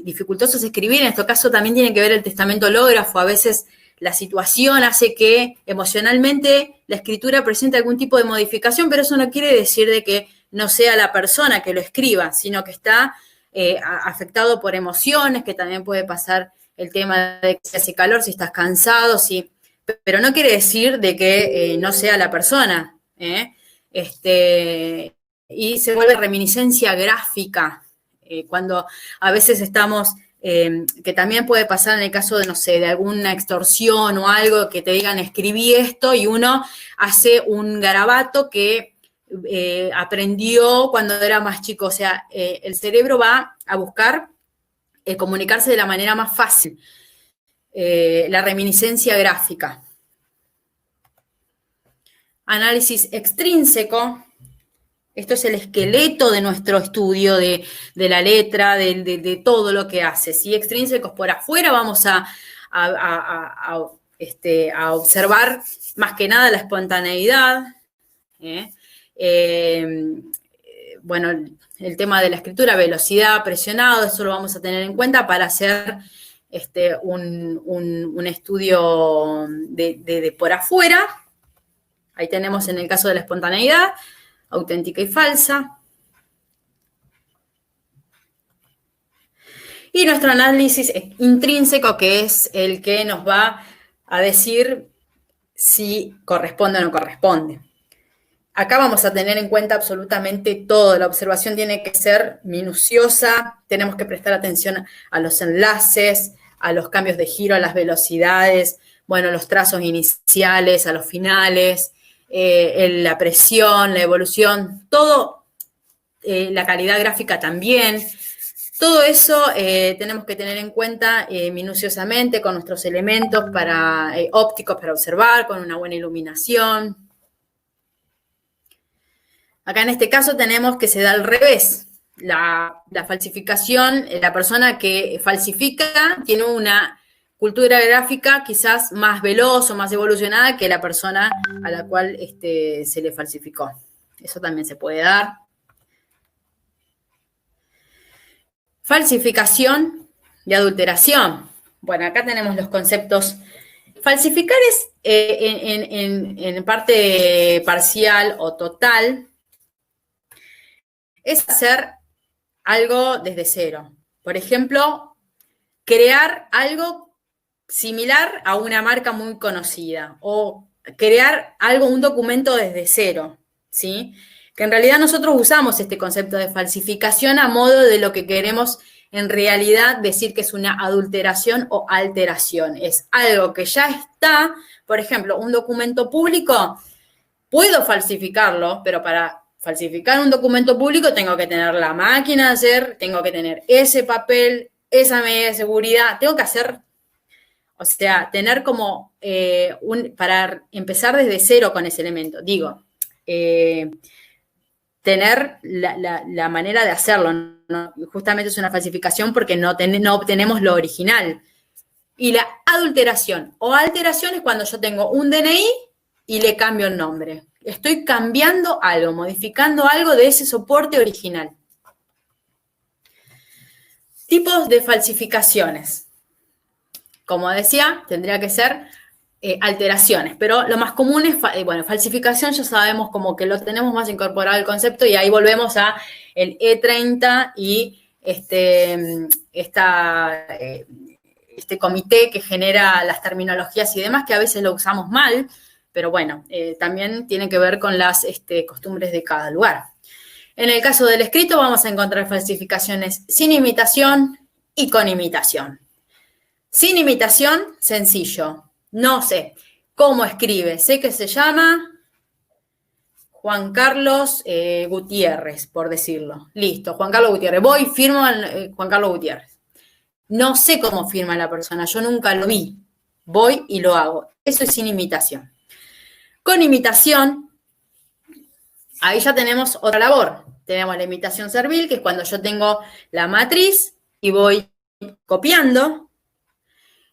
dificultosos escribir, en este caso también tiene que ver el testamento hológrafo, a veces la situación hace que emocionalmente la escritura presente algún tipo de modificación, pero eso no quiere decir de que no sea la persona que lo escriba, sino que está afectado por emociones, que también puede pasar el tema de que se hace calor, si estás cansado, sí, pero no quiere decir de que no sea la persona, y se vuelve reminiscencia gráfica, cuando a veces estamos, que también puede pasar en el caso de, no sé, de alguna extorsión o algo, que te digan escribí esto y uno hace un garabato que aprendió cuando era más chico, o sea, el cerebro va a buscar comunicarse de la manera más fácil, la reminiscencia gráfica. Análisis extrínseco, esto es el esqueleto de nuestro estudio de la letra, de todo lo que hace, ¿sí? Extrínsecos por afuera vamos a observar más que nada la espontaneidad, bueno, el tema de la escritura, velocidad, presionado, eso lo vamos a tener en cuenta para hacer un estudio de por afuera. Ahí tenemos en el caso de la espontaneidad, auténtica y falsa. Y nuestro análisis intrínseco, que es el que nos va a decir si corresponde o no corresponde. Acá vamos a tener en cuenta absolutamente todo. La observación tiene que ser minuciosa, tenemos que prestar atención a los enlaces, a los cambios de giro, a las velocidades, bueno, los trazos iniciales, a los finales, la presión, la evolución, todo, la calidad gráfica también. Todo eso tenemos que tener en cuenta minuciosamente con nuestros elementos ópticos para observar, con una buena iluminación. Acá en este caso tenemos que se da al revés. La falsificación, la persona que falsifica tiene una cultura gráfica quizás más veloz o más evolucionada que la persona a la cual se le falsificó. Eso también se puede dar. Falsificación y adulteración. Bueno, acá tenemos los conceptos Falsificar es, en parte parcial o total, es hacer algo desde cero. Por ejemplo, crear algo similar a una marca muy conocida o crear un documento desde cero, ¿sí? Que en realidad nosotros usamos este concepto de falsificación a modo de lo que queremos en realidad decir que es una adulteración o alteración. Es algo que ya está, por ejemplo, un documento público, puedo falsificarlo, pero para falsificar un documento público tengo que tener la máquina de hacer, tengo que tener ese papel, esa medida de seguridad, tengo que hacer, o sea, tener como para empezar desde cero con ese elemento. Digo, tener la manera de hacerlo, ¿no? Justamente es una falsificación porque no obtenemos lo original. Y la adulteración o alteración es cuando yo tengo un DNI y le cambio el nombre. Estoy cambiando algo, modificando algo de ese soporte original. Tipos de falsificaciones. Como decía, tendría que ser alteraciones, pero lo más común es, falsificación ya sabemos como que lo tenemos más incorporado al concepto y ahí volvemos a el E30 y este comité que genera las terminologías y demás, que a veces lo usamos mal, pero bueno, también tiene que ver con las costumbres de cada lugar. En el caso del escrito vamos a encontrar falsificaciones sin imitación y con imitación. Sin imitación, sencillo. No sé cómo escribe. Sé que se llama Juan Carlos Gutiérrez, por decirlo. Listo, Juan Carlos Gutiérrez. Voy, firmo Juan Carlos Gutiérrez. No sé cómo firma la persona, yo nunca lo vi. Voy y lo hago. Eso es sin imitación. Con imitación, ahí ya tenemos otra labor. Tenemos la imitación servil, que es cuando yo tengo la matriz y voy copiando.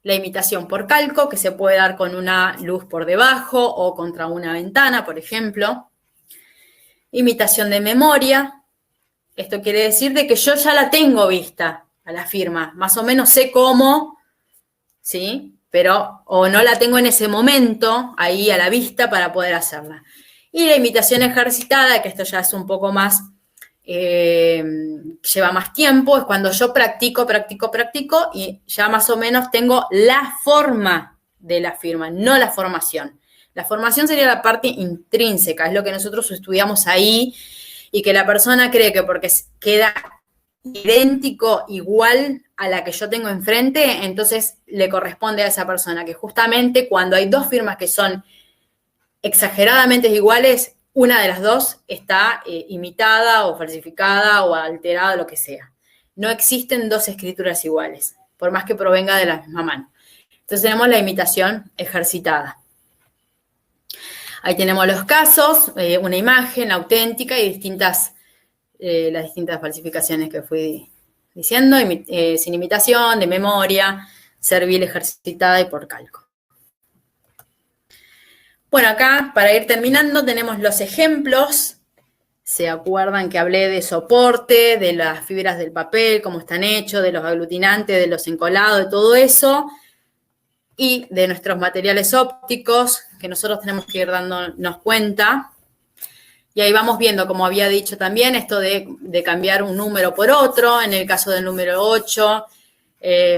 La imitación por calco, que se puede dar con una luz por debajo o contra una ventana, por ejemplo. Imitación de memoria. Esto quiere decir de que yo ya la tengo vista a la firma. Más o menos sé cómo, ¿sí? Pero o no la tengo en ese momento ahí a la vista para poder hacerla. Y la imitación ejercitada, que esto ya es un poco más, lleva más tiempo, es cuando yo practico y ya más o menos tengo la forma de la firma, no la formación. La formación sería la parte intrínseca, es lo que nosotros estudiamos ahí y que la persona cree que porque queda idéntico, igual a la que yo tengo enfrente, entonces le corresponde a esa persona, que justamente cuando hay dos firmas que son exageradamente iguales, una de las dos está imitada o falsificada o alterada, lo que sea. No existen dos escrituras iguales, por más que provenga de la misma mano. Entonces tenemos la imitación ejercitada. Ahí tenemos los casos, una imagen auténtica y las distintas falsificaciones que fui diciendo, sin imitación, de memoria, servil, ejercitada y por calco. Bueno, acá, para ir terminando, tenemos los ejemplos. ¿Se acuerdan que hablé de soporte, de las fibras del papel, cómo están hechos, de los aglutinantes, de los encolados, de todo eso? Y de nuestros materiales ópticos, que nosotros tenemos que ir dándonos cuenta. Y ahí vamos viendo, como había dicho también, esto de cambiar un número por otro. En el caso del número 8,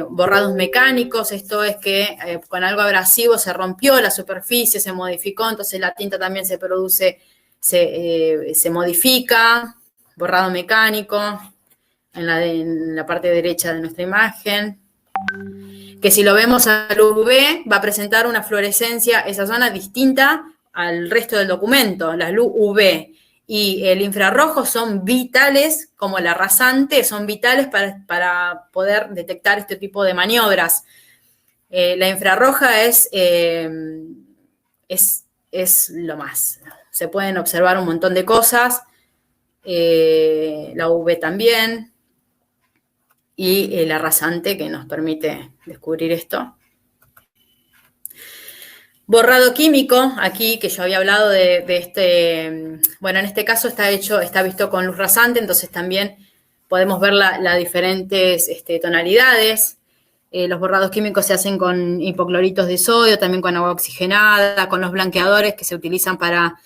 borrados mecánicos, esto es que con algo abrasivo se rompió la superficie, se modificó, entonces la tinta también se produce, se modifica. Borrado mecánico en la parte derecha de nuestra imagen, que si lo vemos a luz UV va a presentar una fluorescencia, esa zona distinta al resto del documento. La luz UV y el infrarrojo son vitales, como la rasante, son vitales para poder detectar este tipo de maniobras. La infrarroja es lo más. Se pueden observar un montón de cosas, la UV también, y la rasante que nos permite descubrir esto. Borrado químico, aquí que yo había hablado de este, bueno, en este caso está visto con luz rasante, entonces también podemos ver las diferentes tonalidades. Los borrados químicos se hacen con hipocloritos de sodio, también con agua oxigenada, con los blanqueadores que se utilizan para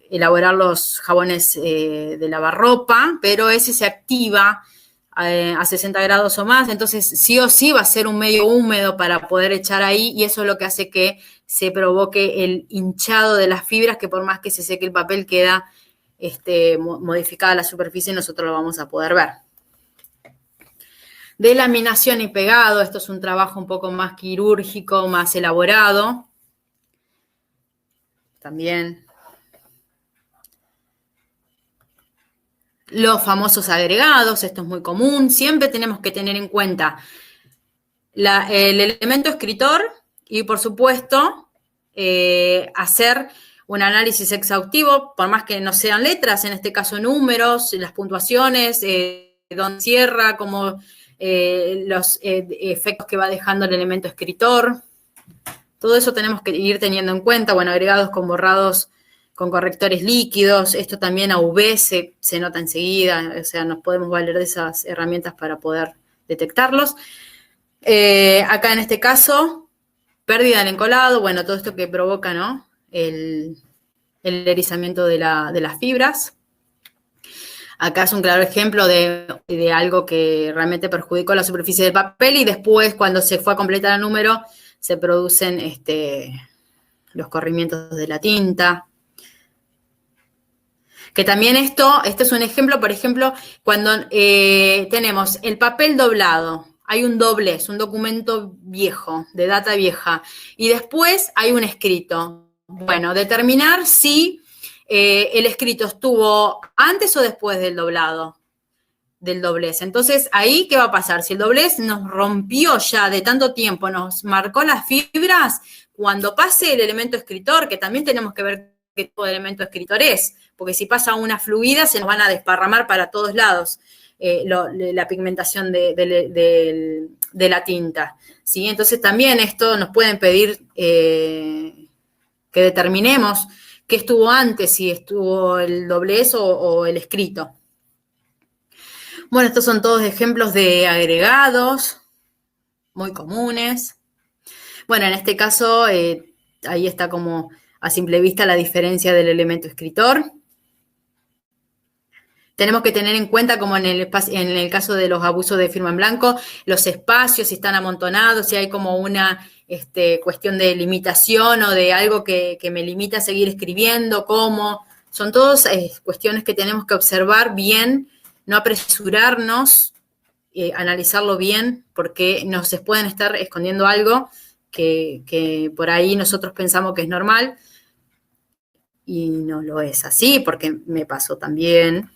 elaborar los jabones de lavarropa, pero ese se activa a 60 grados o más, entonces sí o sí va a ser un medio húmedo para poder echar ahí, y eso es lo que hace que se provoque el hinchado de las fibras, que por más que se seque el papel queda modificada la superficie y nosotros lo vamos a poder ver. De laminación y pegado, esto es un trabajo un poco más quirúrgico, más elaborado. También los famosos agregados, esto es muy común. Siempre tenemos que tener en cuenta el elemento escritor y, por supuesto, hacer un análisis exhaustivo, por más que no sean letras, en este caso números, las puntuaciones, dónde cierra, como los efectos que va dejando el elemento escritor. Todo eso tenemos que ir teniendo en cuenta. Bueno, agregados con borrados con correctores líquidos, esto también a UV se nota enseguida, o sea, nos podemos valer de esas herramientas para poder detectarlos. Acá en este caso, pérdida del encolado, bueno, todo esto que provoca, ¿no? El erizamiento de las fibras. Acá es un claro ejemplo de algo que realmente perjudicó la superficie del papel, y después, cuando se fue a completar el número, se producen los corrimientos de la tinta. Que también este es un ejemplo, por ejemplo, cuando tenemos el papel doblado, hay un doblez, un documento viejo, de data vieja, y después hay un escrito. Bueno, determinar si el escrito estuvo antes o después del doblado, del doblez. Entonces, ahí, ¿qué va a pasar? Si el doblez nos rompió ya de tanto tiempo, nos marcó las fibras, cuando pase el elemento escritor, que también tenemos que ver qué tipo de elemento escritor es, porque si pasa una fluida se nos van a desparramar para todos lados la pigmentación de la tinta, ¿sí? Entonces también esto nos pueden pedir que determinemos qué estuvo antes, si estuvo el doblez o el escrito. Bueno, estos son todos ejemplos de agregados muy comunes. Bueno, en este caso, ahí está como a simple vista la diferencia del elemento escritor. Tenemos que tener en cuenta, como en el caso de los abusos de firma en blanco, los espacios, si están amontonados, si hay como una cuestión de limitación o de algo que me limita a seguir escribiendo, cómo. Son todas cuestiones que tenemos que observar bien, no apresurarnos, analizarlo bien, porque nos pueden estar escondiendo algo que por ahí nosotros pensamos que es normal y no lo es así, porque me pasó también.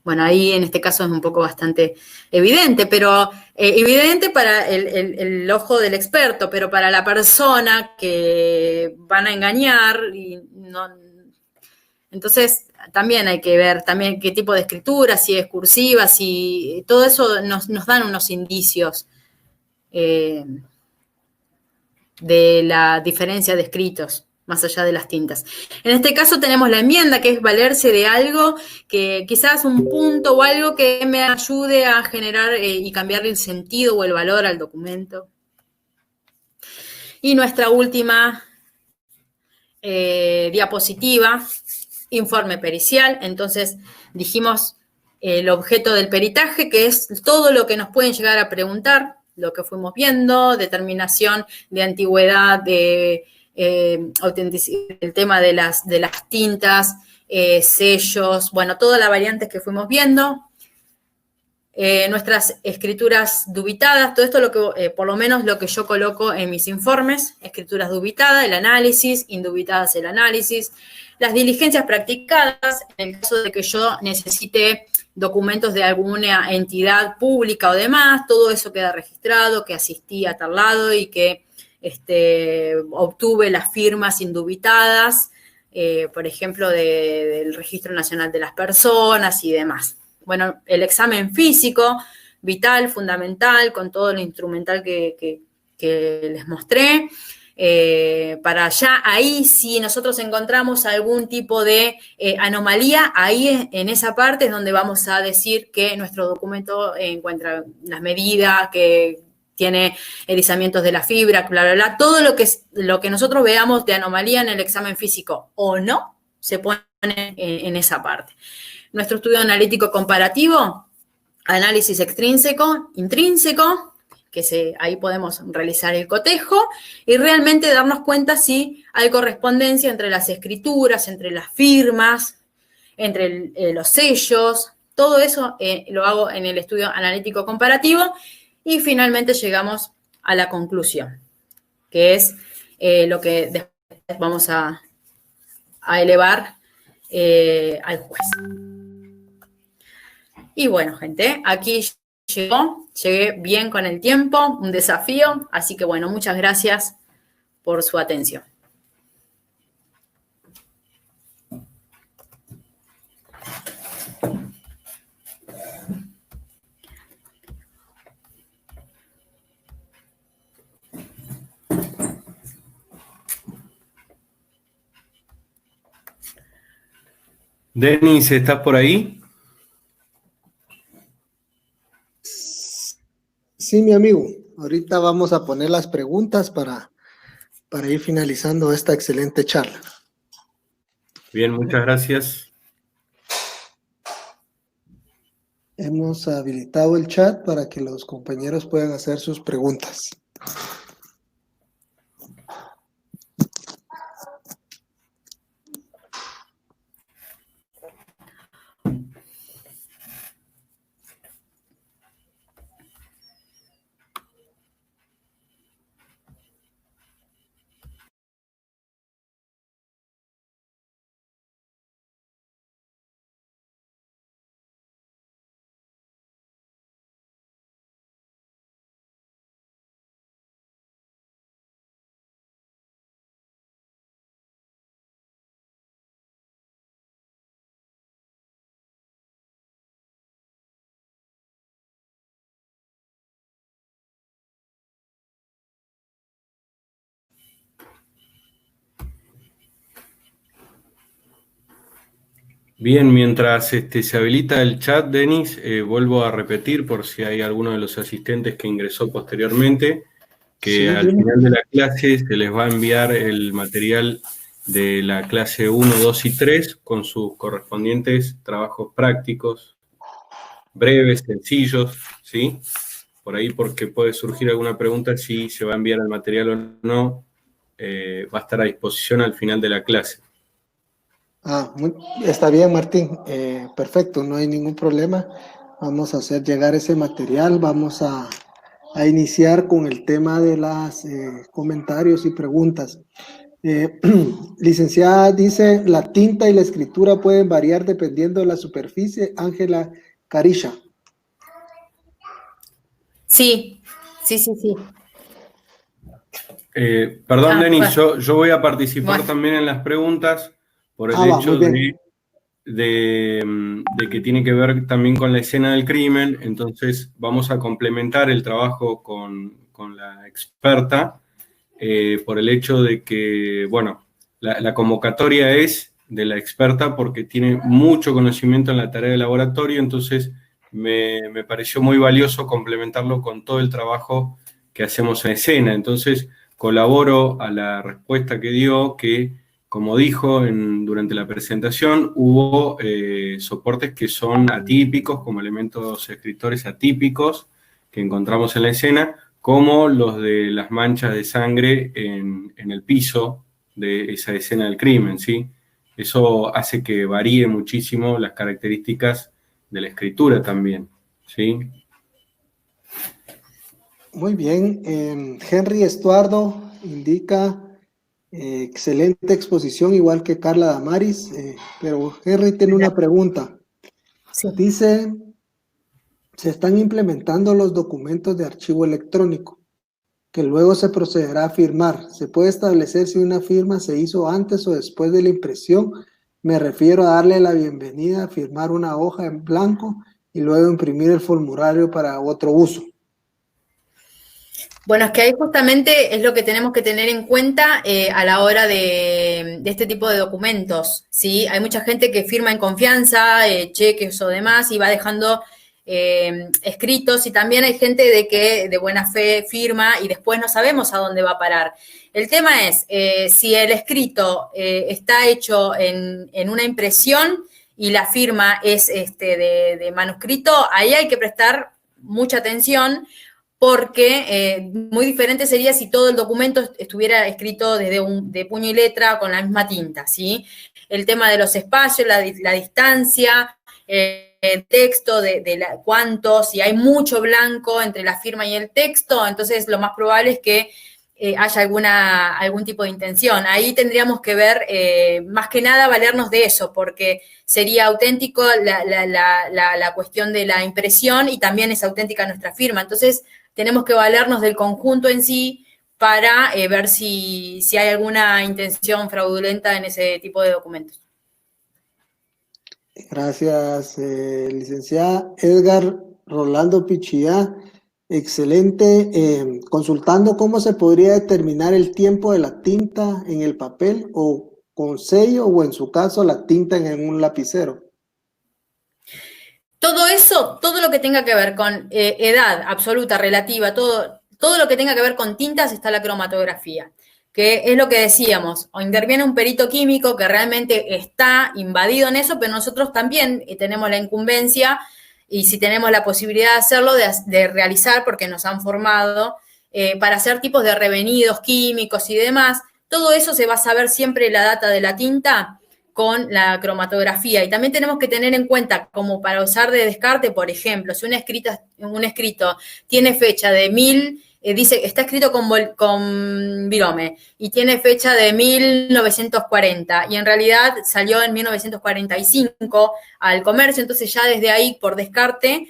Bueno, ahí en este caso es un poco bastante evidente, pero evidente para el ojo del experto, pero para la persona que van a engañar, y no. Entonces también hay que ver también qué tipo de escritura, si es cursiva, si todo eso nos dan unos indicios de la diferencia de escritos, más allá de las tintas. En este caso tenemos la enmienda, que es valerse de algo, que quizás un punto o algo que me ayude a generar y cambiarle el sentido o el valor al documento. Y nuestra última diapositiva, informe pericial. Entonces dijimos el objeto del peritaje, que es todo lo que nos pueden llegar a preguntar, lo que fuimos viendo, determinación de antigüedad, de autenticidad, el tema de las tintas, sellos, bueno, todas las variantes que fuimos viendo, nuestras escrituras dubitadas, todo esto por lo menos lo que yo coloco en mis informes, escrituras dubitadas, el análisis, indubitadas el análisis, las diligencias practicadas, en el caso de que yo necesite documentos de alguna entidad pública o demás, todo eso queda registrado, que asistí a tal lado y que obtuve las firmas indubitadas, por ejemplo, del Registro Nacional de las Personas y demás. Bueno, el examen físico, vital, fundamental, con todo lo instrumental que les mostré. para allá. Ahí si nosotros encontramos algún tipo de anomalía, ahí en esa parte es donde vamos a decir que nuestro documento encuentra las medidas, que tiene erizamientos de la fibra, bla, bla, bla. Todo lo que nosotros veamos de anomalía en el examen físico o no, se pone en esa parte. Nuestro estudio analítico comparativo, análisis extrínseco, intrínseco, que ahí podemos realizar el cotejo y realmente darnos cuenta si hay correspondencia entre las escrituras, entre las firmas, entre los sellos. Todo eso lo hago en el estudio analítico comparativo y finalmente llegamos a la conclusión, que es lo que después vamos a elevar al juez. Y bueno, gente, aquí llegué bien con el tiempo, un desafío, así que bueno, muchas gracias por su atención. Denis, ¿estás por ahí? Sí, mi amigo. Ahorita vamos a poner las preguntas para ir finalizando esta excelente charla. Bien, muchas gracias. Hemos habilitado el chat para que los compañeros puedan hacer sus preguntas. Bien, mientras se habilita el chat, Denis, vuelvo a repetir por si hay alguno de los asistentes que ingresó posteriormente, que Sí, al final de la clase se les va a enviar el material de la clase 1, 2 y 3 con sus correspondientes trabajos prácticos, breves, sencillos, ¿sí? Por ahí porque puede surgir alguna pregunta si se va a enviar el material o no, va a estar a disposición al final de la clase. Está bien, Martín. Perfecto, no hay ningún problema. Vamos a hacer llegar ese material. Vamos a iniciar con el tema de los comentarios y preguntas. Licenciada dice, la tinta y la escritura pueden variar dependiendo de la superficie. Ángela Carisha. Sí. Perdón, Denis, Bueno. yo voy a participar también en las preguntas por el hecho de que tiene que ver también con la escena del crimen, entonces vamos a complementar el trabajo con la experta por el hecho de que, bueno, la convocatoria es de la experta porque tiene mucho conocimiento en la tarea de laboratorio, entonces me pareció muy valioso complementarlo con todo el trabajo que hacemos en escena, entonces colaboro a la respuesta que dio, que como dijo durante la presentación, hubo soportes que son atípicos, como elementos escritores atípicos que encontramos en la escena, como los de las manchas de sangre en el piso de esa escena del crimen, ¿sí? Eso hace que varíe muchísimo las características de la escritura también, ¿sí? Muy bien. Henry Estuardo indica excelente exposición, igual que Carla Damaris, pero Henry tiene una pregunta. Sí. Dice, se están implementando los documentos de archivo electrónico, que luego se procederá a firmar. ¿Se puede establecer si una firma se hizo antes o después de la impresión? Me refiero a darle la bienvenida, a firmar una hoja en blanco y luego imprimir el formulario para otro uso. Bueno, es que ahí justamente es lo que tenemos que tener en cuenta a la hora de este tipo de documentos, ¿sí? Hay mucha gente que firma en confianza, cheques o demás, y va dejando escritos, y también hay gente de que de buena fe firma y después no sabemos a dónde va a parar. El tema es, si el escrito está hecho en una impresión y la firma es de manuscrito, ahí hay que prestar mucha atención, porque muy diferente sería si todo el documento estuviera escrito de puño y letra con la misma tinta, ¿sí? El tema de los espacios, la distancia, el texto, cuánto, si hay mucho blanco entre la firma y el texto, entonces lo más probable es que haya algún tipo de intención. Ahí tendríamos que ver, más que nada, valernos de eso, porque sería auténtico la cuestión de la impresión y también es auténtica nuestra firma. Entonces, tenemos que valernos del conjunto en sí para ver si hay alguna intención fraudulenta en ese tipo de documentos. Gracias, licenciada Edgar Rolando Pichillá. Excelente. Consultando cómo se podría determinar el tiempo de la tinta en el papel o con sello o en su caso la tinta en un lapicero. Todo eso, todo lo que tenga que ver con edad absoluta, relativa, todo lo que tenga que ver con tintas está la cromatografía, que es lo que decíamos, o interviene un perito químico que realmente está invadido en eso, pero nosotros también tenemos la incumbencia y si tenemos la posibilidad de hacerlo, de realizar, porque nos han formado, para hacer tipos de revenidos químicos y demás. Todo eso se va a saber siempre la data de la tinta con la cromatografía. Y también tenemos que tener en cuenta, como para usar de descarte, por ejemplo, si un escrito tiene fecha de está escrito con virome y tiene fecha de 1940 y en realidad salió en 1945 al comercio, entonces ya desde ahí, por descarte,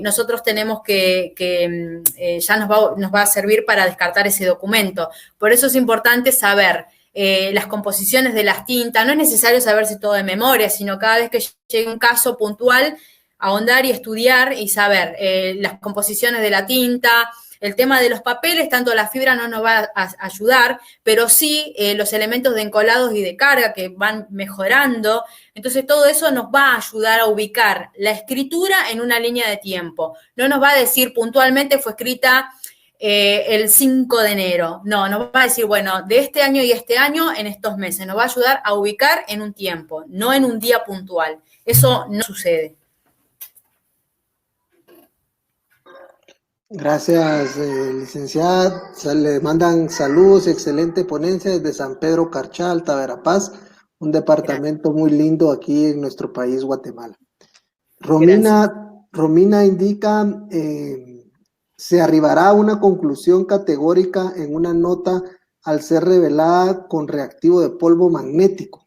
nosotros tenemos que ya nos va a servir para descartar ese documento. Por eso es importante saber las composiciones de las tintas. No es necesario saberse todo de memoria, sino cada vez que llegue un caso puntual, ahondar y estudiar y saber las composiciones de la tinta. El tema de los papeles, tanto la fibra no nos va a ayudar, pero sí los elementos de encolados y de carga que van mejorando. Entonces todo eso nos va a ayudar a ubicar la escritura en una línea de tiempo. No nos va a decir puntualmente fue escrita el 5 de enero. No, nos va a decir, bueno, de este año y este año en estos meses. Nos va a ayudar a ubicar en un tiempo, no en un día puntual. Eso no sucede. Gracias, licenciada. Le mandan saludos, excelente ponencia desde San Pedro Carchá, Alta Verapaz, un departamento muy lindo aquí en nuestro país, Guatemala. Romina indica, se arribará a una conclusión categórica en una nota al ser revelada con reactivo de polvo magnético.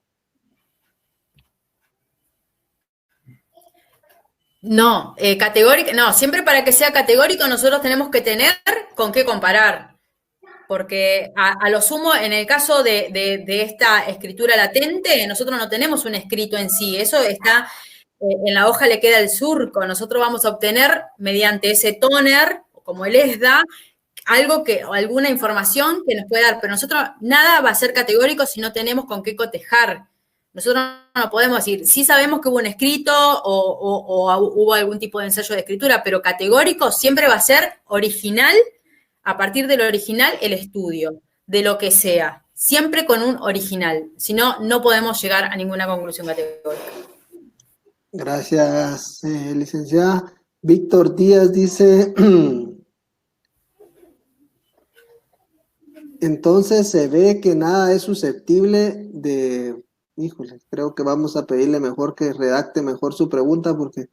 No, categórico, no, siempre para que sea categórico nosotros tenemos que tener con qué comparar, porque a lo sumo, en el caso de esta escritura latente, nosotros no tenemos un escrito en sí, eso está, en la hoja le queda el surco, nosotros vamos a obtener mediante ese tóner, como el ESDA, alguna información que nos puede dar, pero nosotros nada va a ser categórico si no tenemos con qué cotejar. Nosotros no podemos decir, sí sabemos que hubo un escrito o hubo algún tipo de ensayo de escritura, pero categórico siempre va a ser original, a partir del original, el estudio, de lo que sea, siempre con un original. Si no, no podemos llegar a ninguna conclusión categórica. Gracias, licenciada. Víctor Díaz dice, entonces se ve que nada es susceptible de... Híjole, creo que vamos a pedirle mejor que redacte mejor su pregunta porque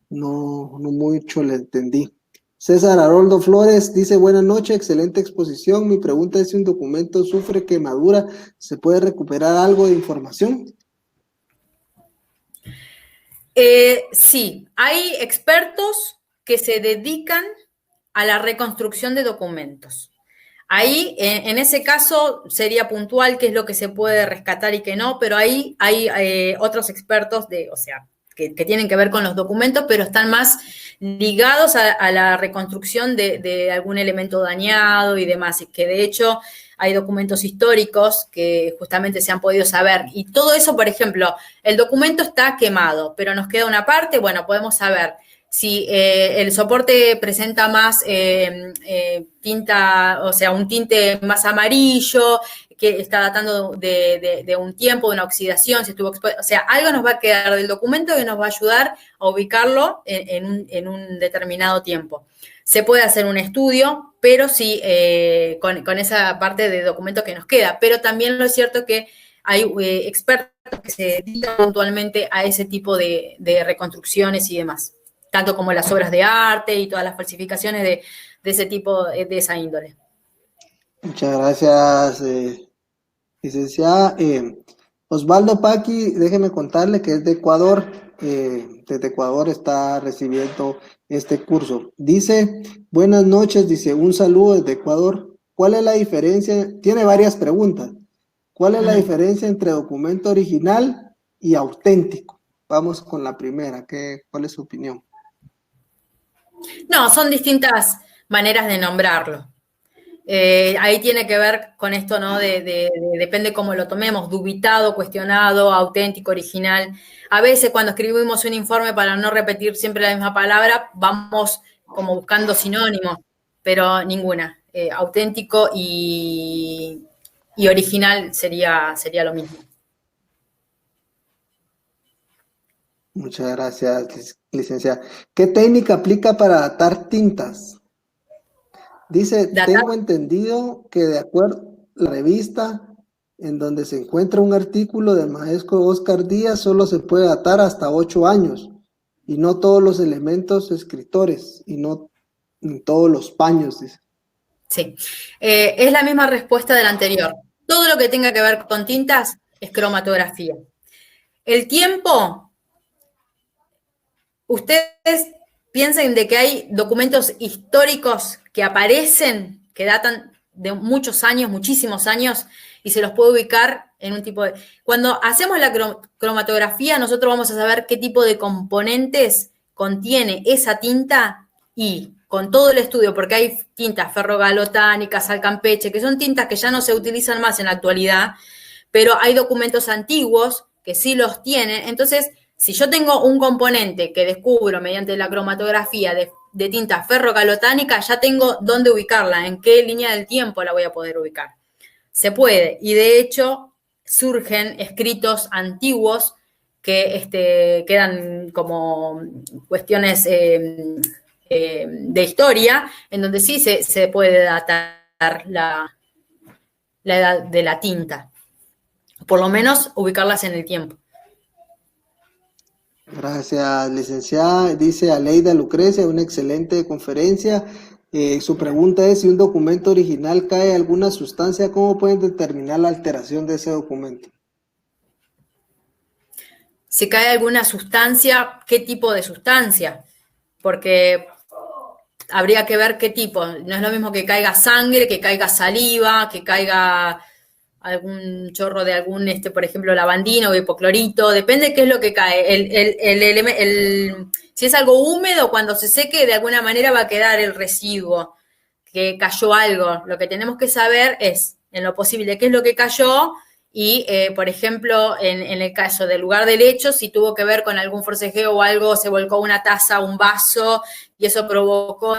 no mucho le entendí. César Haroldo Flores dice, buenas noches, excelente exposición. Mi pregunta es si un documento sufre quemadura, ¿se puede recuperar algo de información? Sí, hay expertos que se dedican a la reconstrucción de documentos. Ahí, en ese caso, sería puntual qué es lo que se puede rescatar y qué no, pero ahí hay otros expertos que tienen que ver con los documentos, pero están más ligados a la reconstrucción de algún elemento dañado y demás, y que de hecho hay documentos históricos que justamente se han podido saber. Y todo eso, por ejemplo, el documento está quemado, pero nos queda una parte, bueno, podemos saber si el soporte presenta más tinta, o sea, un tinte más amarillo, que está datando de un tiempo, de una oxidación, si estuvo expuesto, o sea, algo nos va a quedar del documento que nos va a ayudar a ubicarlo en un determinado tiempo. Se puede hacer un estudio, pero sí con esa parte de documento que nos queda, pero también lo es cierto que hay expertos que se dedican puntualmente a ese tipo de reconstrucciones y demás, tanto como las obras de arte y todas las falsificaciones de ese tipo, de esa índole. Muchas gracias, licenciada. Osvaldo Paqui, déjeme contarle que es de Ecuador. Desde Ecuador está recibiendo este curso. Dice, buenas noches, dice, un saludo desde Ecuador. ¿Cuál es la diferencia? Tiene varias preguntas. ¿Cuál es la diferencia entre documento original y auténtico? Vamos con la primera. ¿Cuál es su opinión? No, son distintas maneras de nombrarlo. Ahí tiene que ver con esto, ¿no? Depende cómo lo tomemos, dubitado, cuestionado, auténtico, original. A veces cuando escribimos un informe, para no repetir siempre la misma palabra, vamos como buscando sinónimos, pero ninguna. Auténtico y original sería lo mismo. Muchas gracias, licenciada. ¿Qué técnica aplica para datar tintas? Dice, tengo entendido que de acuerdo a la revista en donde se encuentra un artículo del maestro Oscar Díaz, solo se puede datar hasta 8 años, y no todos los elementos escritores, y no todos los paños, dice. Sí, es la misma respuesta de la anterior. Todo lo que tenga que ver con tintas es cromatografía. El tiempo, ustedes piensen de que hay documentos históricos que aparecen, que datan de muchos años, muchísimos años, y se los puede ubicar en un tipo de... Cuando hacemos la cromatografía, nosotros vamos a saber qué tipo de componentes contiene esa tinta, y con todo el estudio, porque hay tintas ferrogalotánicas, sal campeche, que son tintas que ya no se utilizan más en la actualidad, pero hay documentos antiguos que sí los tienen. Entonces, si yo tengo un componente que descubro mediante la cromatografía de tinta ferrogalotánica, ya tengo dónde ubicarla, en qué línea del tiempo la voy a poder ubicar. Se puede, y de hecho surgen escritos antiguos que quedan como cuestiones de historia, en donde sí se puede datar la edad de la tinta, por lo menos ubicarlas en el tiempo. Gracias, licenciada. Dice Aleida Lucrecia, una excelente conferencia. Su pregunta es, si un documento original cae alguna sustancia, ¿cómo pueden determinar la alteración de ese documento? Si cae alguna sustancia, ¿qué tipo de sustancia? Porque habría que ver qué tipo. No es lo mismo que caiga sangre, que caiga saliva, que caiga algún chorro de algún, por ejemplo, lavandino o hipoclorito. Depende de qué es lo que cae. Si es algo húmedo, cuando se seque, de alguna manera va a quedar el residuo, que cayó algo. Lo que tenemos que saber es, en lo posible, qué es lo que cayó y, por ejemplo, en el caso del lugar del hecho, si tuvo que ver con algún forcejeo o algo, se volcó una taza, un vaso, y eso provocó...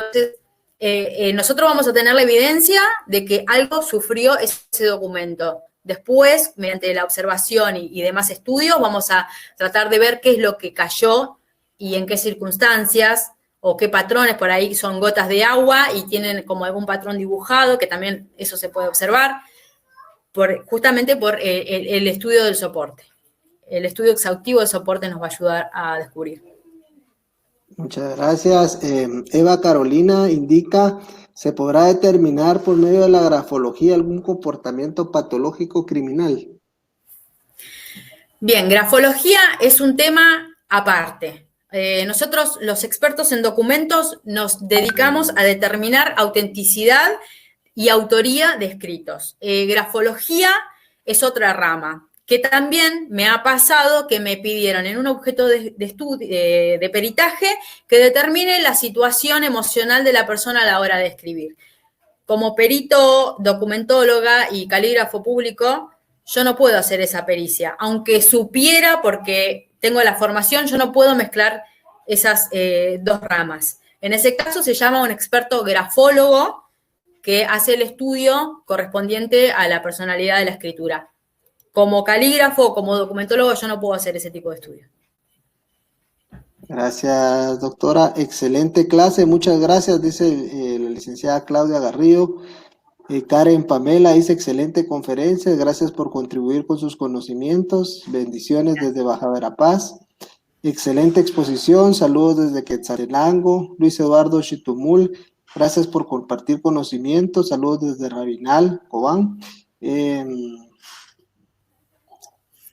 nosotros vamos a tener la evidencia de que algo sufrió ese documento. Después, mediante la observación y demás estudios, vamos a tratar de ver qué es lo que cayó y en qué circunstancias, o qué patrones. Por ahí son gotas de agua y tienen como algún patrón dibujado, que también eso se puede observar, justamente por el estudio del soporte. El estudio exhaustivo del soporte nos va a ayudar a descubrir. Muchas gracias. Eva Carolina indica, ¿se podrá determinar por medio de la grafología algún comportamiento patológico criminal? Bien, grafología es un tema aparte. Nosotros, los expertos en documentos, nos dedicamos a determinar autenticidad y autoría de escritos. Grafología es otra rama. que también me ha pasado que me pidieron en un objeto de estudio, de peritaje, que determine la situación emocional de la persona a la hora de escribir. Como perito, documentóloga y calígrafo público, yo no puedo hacer esa pericia. Aunque supiera, porque tengo la formación, yo no puedo mezclar esas dos ramas. En ese caso se llama un experto grafólogo que hace el estudio correspondiente a la personalidad de la escritura. Como calígrafo o como documentólogo yo no puedo hacer ese tipo de estudio. Gracias, doctora. Excelente clase, muchas gracias, dice la licenciada Claudia Garrido. Karen Pamela dice, excelente conferencia, gracias por contribuir con sus conocimientos, bendiciones desde Baja Verapaz. Excelente exposición, saludos desde Quetzaltenango. Luis Eduardo Chitumul, gracias por compartir conocimientos, saludos desde Rabinal, Cobán.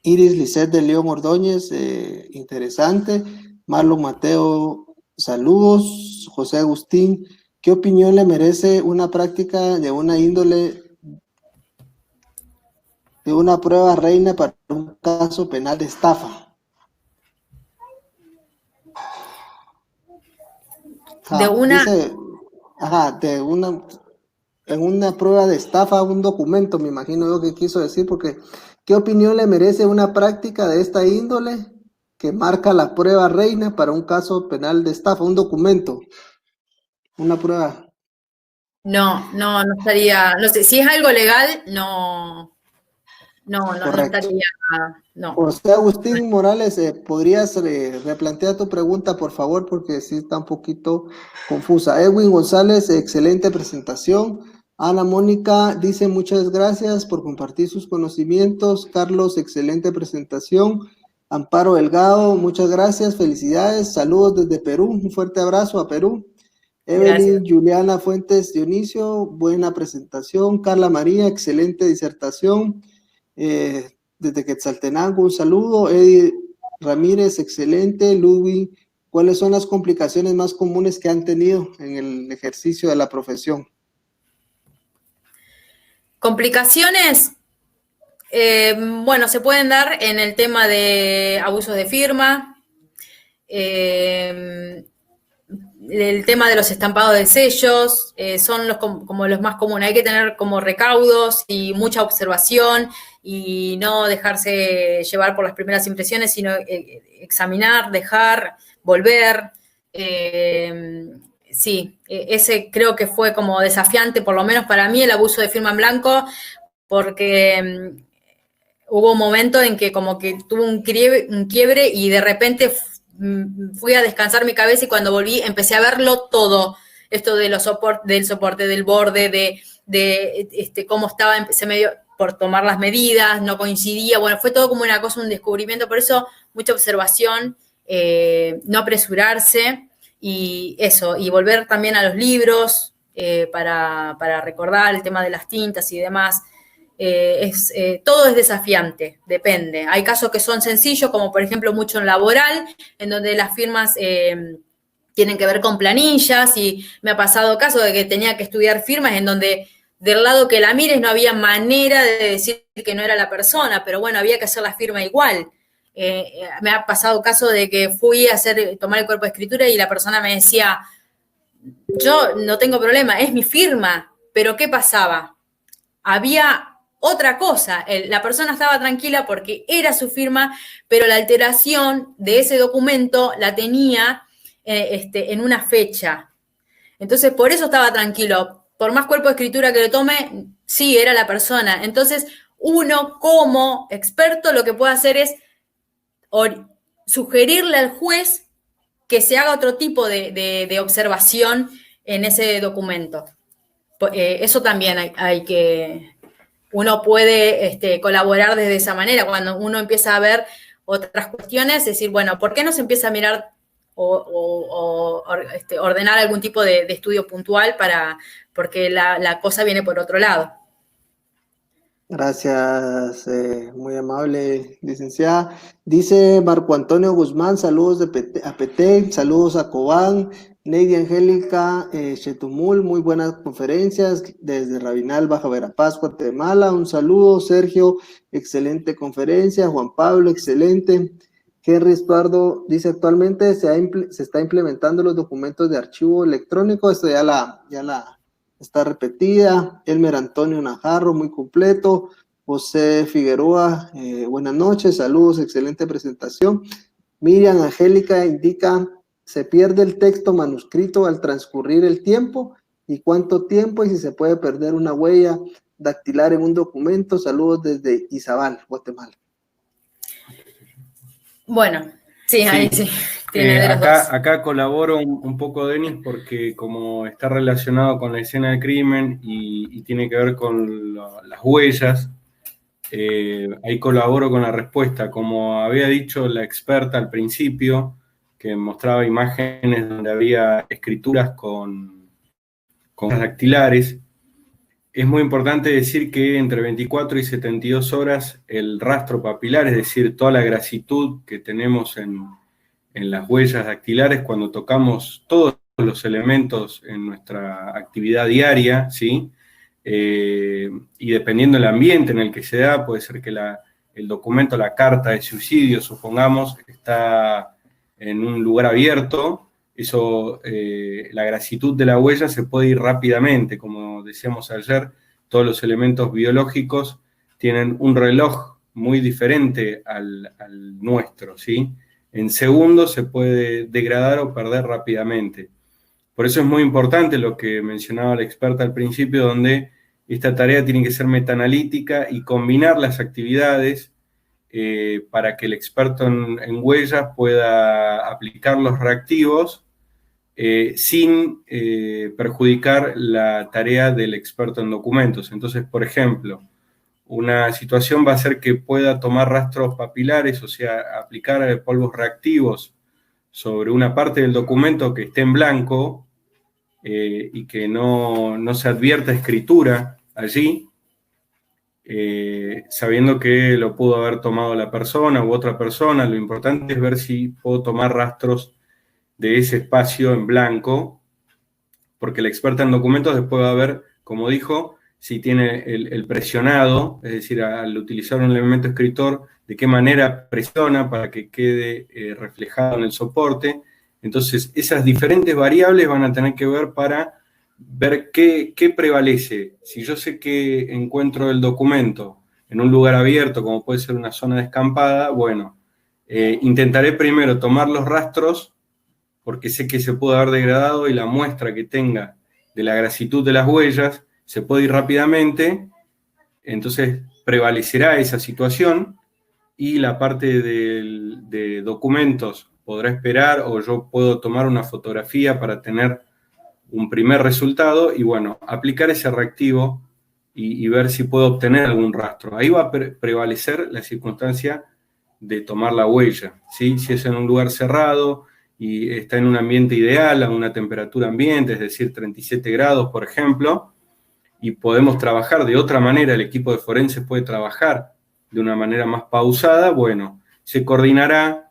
Iris Lisset de León Ordóñez, interesante. Marlon Mateo, saludos. José Agustín, ¿qué opinión le merece una práctica de una índole de una prueba reina para un caso penal de estafa? En una prueba de estafa, un documento, me imagino yo que quiso decir, porque ¿qué opinión le merece una práctica de esta índole que marca la prueba reina para un caso penal de estafa? Un documento, una prueba. No estaría, no sé, si es algo legal, no estaría, no. José Agustín Morales, ¿podrías replantear tu pregunta, por favor? Porque sí está un poquito confusa. Edwin González, excelente presentación. Ana Mónica dice, muchas gracias por compartir sus conocimientos. Carlos, excelente presentación. Amparo Delgado, muchas gracias, felicidades. Saludos desde Perú, un fuerte abrazo a Perú. Evelyn Gracias. Juliana Fuentes Dionisio, buena presentación. Carla María, excelente disertación. Desde Quetzaltenango, un saludo. Eddie Ramírez, excelente. Ludwig, ¿cuáles son las complicaciones más comunes que han tenido en el ejercicio de la profesión? Complicaciones, bueno, se pueden dar en el tema de abusos de firma, el tema de los estampados de sellos, son como los más comunes. Hay que tener como recaudos y mucha observación y no dejarse llevar por las primeras impresiones, sino examinar, dejar, volver. Sí, ese creo que fue como desafiante, por lo menos para mí, el abuso de firma en blanco, porque hubo un momento en que como que tuve un quiebre y de repente fui a descansar mi cabeza y cuando volví empecé a verlo todo, esto de del soporte, del borde, de cómo estaba, empecé medio por tomar las medidas, no coincidía, bueno, fue todo como una cosa, un descubrimiento, por eso mucha observación, no apresurarse y eso, y volver también a los libros para recordar el tema de las tintas y demás. Todo es desafiante, depende. Hay casos que son sencillos, como por ejemplo mucho en laboral, en donde las firmas tienen que ver con planillas y me ha pasado caso de que tenía que estudiar firmas en donde del lado que la mires no había manera de decir que no era la persona, pero bueno, había que hacer la firma igual. Me ha pasado caso de que fui a tomar el cuerpo de escritura y la persona me decía, yo no tengo problema, es mi firma, pero ¿qué pasaba? Había otra cosa, la persona estaba tranquila porque era su firma, pero la alteración de ese documento la tenía en una fecha. Entonces, por eso estaba tranquilo. Por más cuerpo de escritura que le tome, sí, era la persona. Entonces, uno como experto lo que puede hacer es sugerirle al juez que se haga otro tipo de observación en ese documento. Eso también hay que... Uno puede colaborar desde esa manera. Cuando uno empieza a ver otras cuestiones, decir, bueno, ¿por qué no se empieza a mirar o ordenar algún tipo de estudio puntual porque la cosa viene por otro lado? Gracias, muy amable, licenciada. Dice Marco Antonio Guzmán, saludos a Petén, saludos a Cobán. Lady Angélica Chetumul, muy buenas conferencias desde Rabinal, Baja Verapaz, Guatemala. Un saludo, Sergio, excelente conferencia. Juan Pablo, excelente. Henry Estuardo dice, actualmente se está implementando los documentos de archivo electrónico. Esto ya la está repetida. Elmer Antonio Najarro, muy completo. José Figueroa, buenas noches, saludos, excelente presentación. Miriam Angélica indica, ¿se pierde el texto manuscrito al transcurrir el tiempo? ¿Y cuánto tiempo? Y si se puede perder una huella dactilar en un documento. Saludos desde Izabal, Guatemala. Bueno, sí, ahí sí. Acá colaboro un poco, Denis, porque como está relacionado con la escena del crimen y tiene que ver con las huellas, ahí colaboro con la respuesta. Como había dicho la experta al principio, que mostraba imágenes donde había escrituras con dactilares, es muy importante decir que entre 24 y 72 horas el rastro papilar, es decir, toda la grasitud que tenemos en las huellas dactilares cuando tocamos todos los elementos en nuestra actividad diaria, ¿sí? Y dependiendo del ambiente en el que se da, puede ser que el documento, la carta de suicidio, supongamos, está en un lugar abierto, eso, la grasitud de la huella se puede ir rápidamente. Como decíamos ayer, todos los elementos biológicos tienen un reloj muy diferente al nuestro, ¿sí? En segundos se puede degradar o perder rápidamente. Por eso es muy importante lo que mencionaba la experta al principio, donde esta tarea tiene que ser metaanalítica y combinar las actividades para que el experto en huellas pueda aplicar los reactivos sin perjudicar la tarea del experto en documentos. Entonces, por ejemplo, una situación va a ser que pueda tomar rastros papilares, o sea, aplicar polvos reactivos sobre una parte del documento que esté en blanco y que no se advierta escritura allí, sabiendo que lo pudo haber tomado la persona u otra persona. Lo importante es ver si puedo tomar rastros de ese espacio en blanco, porque la experta en documentos después va a ver, como dijo, si tiene el presionado, es decir, al utilizar un elemento escritor, de qué manera presiona para que quede reflejado en el soporte. Entonces, esas diferentes variables van a tener que ver para ver qué prevalece. Si yo sé que encuentro el documento en un lugar abierto, como puede ser una zona descampada, bueno, intentaré primero tomar los rastros, porque sé que se puede haber degradado y la muestra que tenga de la grasitud de las huellas se puede ir rápidamente, entonces prevalecerá esa situación y la parte de documentos podrá esperar, o yo puedo tomar una fotografía para tener un primer resultado y, bueno, aplicar ese reactivo y ver si puedo obtener algún rastro. Ahí va a prevalecer la circunstancia de tomar la huella, ¿sí? Si es en un lugar cerrado y está en un ambiente ideal, a una temperatura ambiente, es decir, 37 grados, por ejemplo, y podemos trabajar de otra manera, el equipo de forense puede trabajar de una manera más pausada, bueno, se coordinará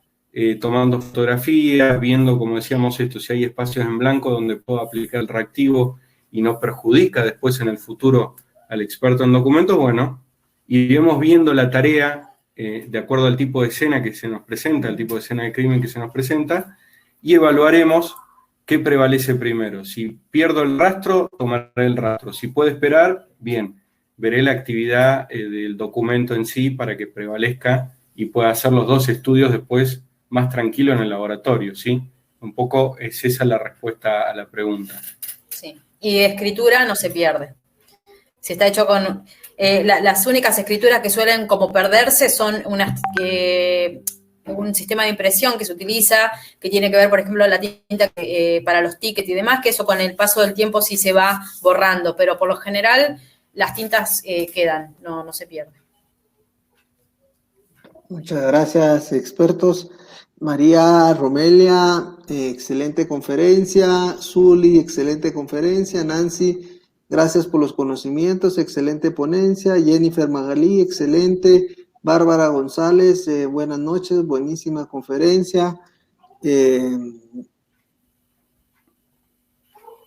tomando fotografías, viendo, como decíamos esto, si hay espacios en blanco donde puedo aplicar el reactivo y no perjudica después en el futuro al experto en documentos, bueno, iremos viendo la tarea de acuerdo al tipo de escena que se nos presenta, el tipo de escena de crimen que se nos presenta, y evaluaremos qué prevalece primero. Si pierdo el rastro, tomaré el rastro. Si puedo esperar, bien, veré la actividad del documento en sí para que prevalezca y pueda hacer los dos estudios después más tranquilo en el laboratorio, ¿sí? Un poco es esa la respuesta a la pregunta. Sí, y de escritura no se pierde. Si está hecho con... las únicas escrituras que suelen como perderse son un sistema de impresión que se utiliza, que tiene que ver, por ejemplo, la tinta para los tickets y demás, que eso con el paso del tiempo sí se va borrando, pero por lo general las tintas quedan, no se pierden. Muchas gracias, expertos. María Romelia, excelente conferencia. Zuli, excelente conferencia. Nancy, gracias por los conocimientos, excelente ponencia. Jennifer Magalí, excelente. Bárbara González, buenas noches, buenísima conferencia.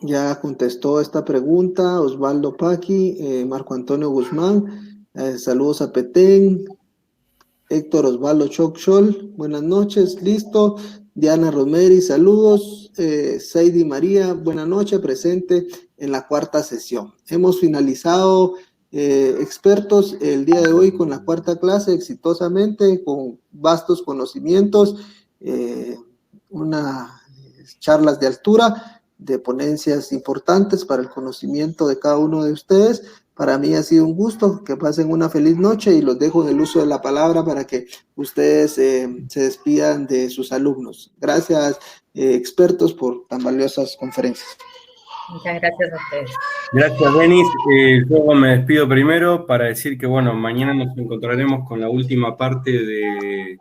Ya contestó esta pregunta Osvaldo Paqui, Marco Antonio Guzmán, saludos a Petén, Héctor Osvaldo Chocchol, buenas noches, listo. Diana Romeri, saludos. Seidy María, buenas noches, presente en la cuarta sesión. Hemos finalizado, expertos, el día de hoy con la cuarta clase exitosamente, con vastos conocimientos, unas charlas de altura, de ponencias importantes para el conocimiento de cada uno de ustedes. Para mí ha sido un gusto, que pasen una feliz noche y los dejo en el uso de la palabra para que ustedes se despidan de sus alumnos. Gracias, expertos, por tan valiosas conferencias. Muchas gracias a ustedes. Gracias, Denis. Yo me despido primero para decir que, bueno, mañana nos encontraremos con la última parte de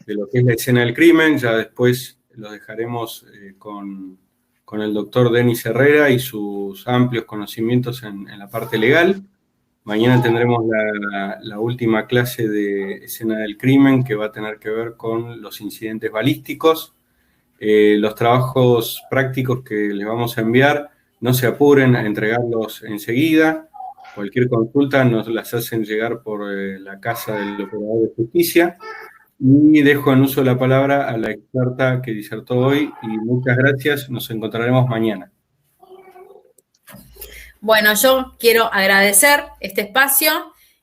lo que es la escena del crimen. Ya después los dejaremos con el doctor Denis Herrera y sus amplios conocimientos en la parte legal. Mañana tendremos la última clase de escena del crimen, que va a tener que ver con los incidentes balísticos. Los trabajos prácticos que les vamos a enviar, no se apuren a entregarlos enseguida. Cualquier consulta nos las hacen llegar por la casa del Operador de Justicia. Y dejo en uso la palabra a la experta que disertó hoy, y muchas gracias. Nos encontraremos mañana. Bueno, yo quiero agradecer este espacio.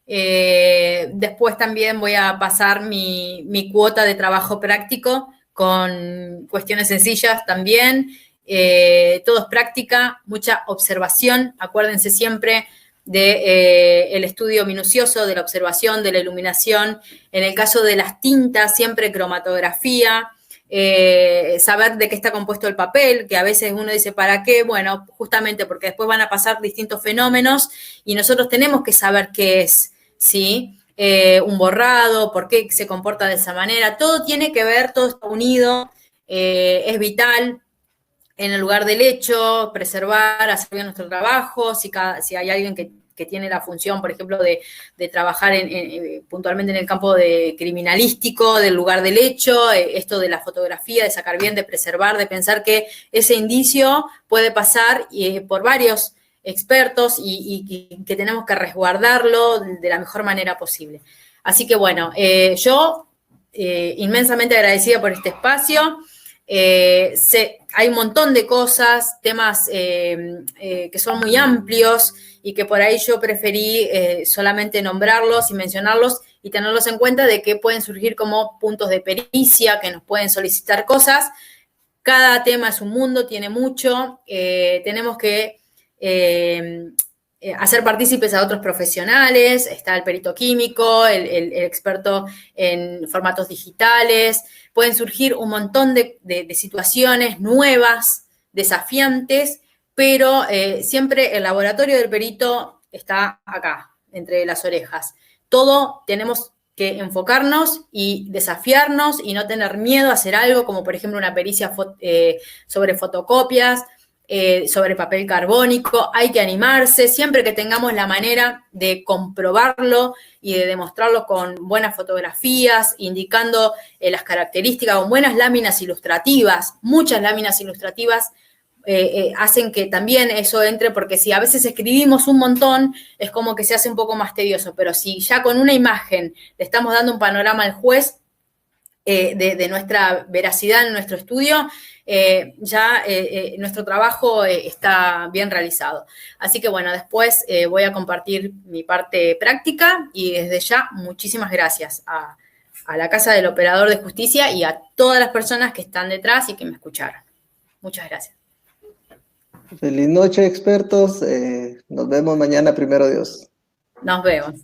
Después también voy a pasar mi cuota de trabajo práctico con cuestiones sencillas también. Todo es práctica, mucha observación. Acuérdense siempre del estudio minucioso, de la observación, de la iluminación. En el caso de las tintas, siempre cromatografía. Saber de qué está compuesto el papel, que a veces uno dice, ¿para qué? Bueno, justamente porque después van a pasar distintos fenómenos y nosotros tenemos que saber qué es, ¿sí? Un borrado, por qué se comporta de esa manera. Todo tiene que ver, todo está unido, es vital. En el lugar del hecho, preservar, hacer bien nuestro trabajo, si hay alguien que tiene la función, por ejemplo, de trabajar puntualmente en el campo de criminalístico, del lugar del hecho, esto de la fotografía, de sacar bien, de preservar, de pensar que ese indicio puede pasar por varios expertos y que tenemos que resguardarlo de la mejor manera posible. Así que bueno, yo inmensamente agradecida por este espacio. Hay un montón de cosas, temas que son muy amplios y que por ahí yo preferí solamente nombrarlos y mencionarlos y tenerlos en cuenta de que pueden surgir como puntos de pericia, que nos pueden solicitar cosas. Cada tema es un mundo, tiene mucho, tenemos que hacer partícipes a otros profesionales, está el perito químico, el experto en formatos digitales. Pueden surgir un montón de situaciones nuevas, desafiantes, pero siempre el laboratorio del perito está acá, entre las orejas. Todo tenemos que enfocarnos y desafiarnos y no tener miedo a hacer algo, como por ejemplo una pericia sobre fotocopias, sobre papel carbónico. Hay que animarse, siempre que tengamos la manera de comprobarlo y de demostrarlo con buenas fotografías, indicando las características, con buenas láminas ilustrativas. Muchas láminas ilustrativas hacen que también eso entre, porque si a veces escribimos un montón, es como que se hace un poco más tedioso, pero si ya con una imagen le estamos dando un panorama al juez de nuestra veracidad en nuestro estudio, nuestro trabajo está bien realizado. Así que bueno, después voy a compartir mi parte práctica y desde ya muchísimas gracias a la Casa del Operador de Justicia y a todas las personas que están detrás y que me escucharon. Muchas gracias. Feliz noche, expertos. Nos vemos mañana, primero Dios. Nos vemos.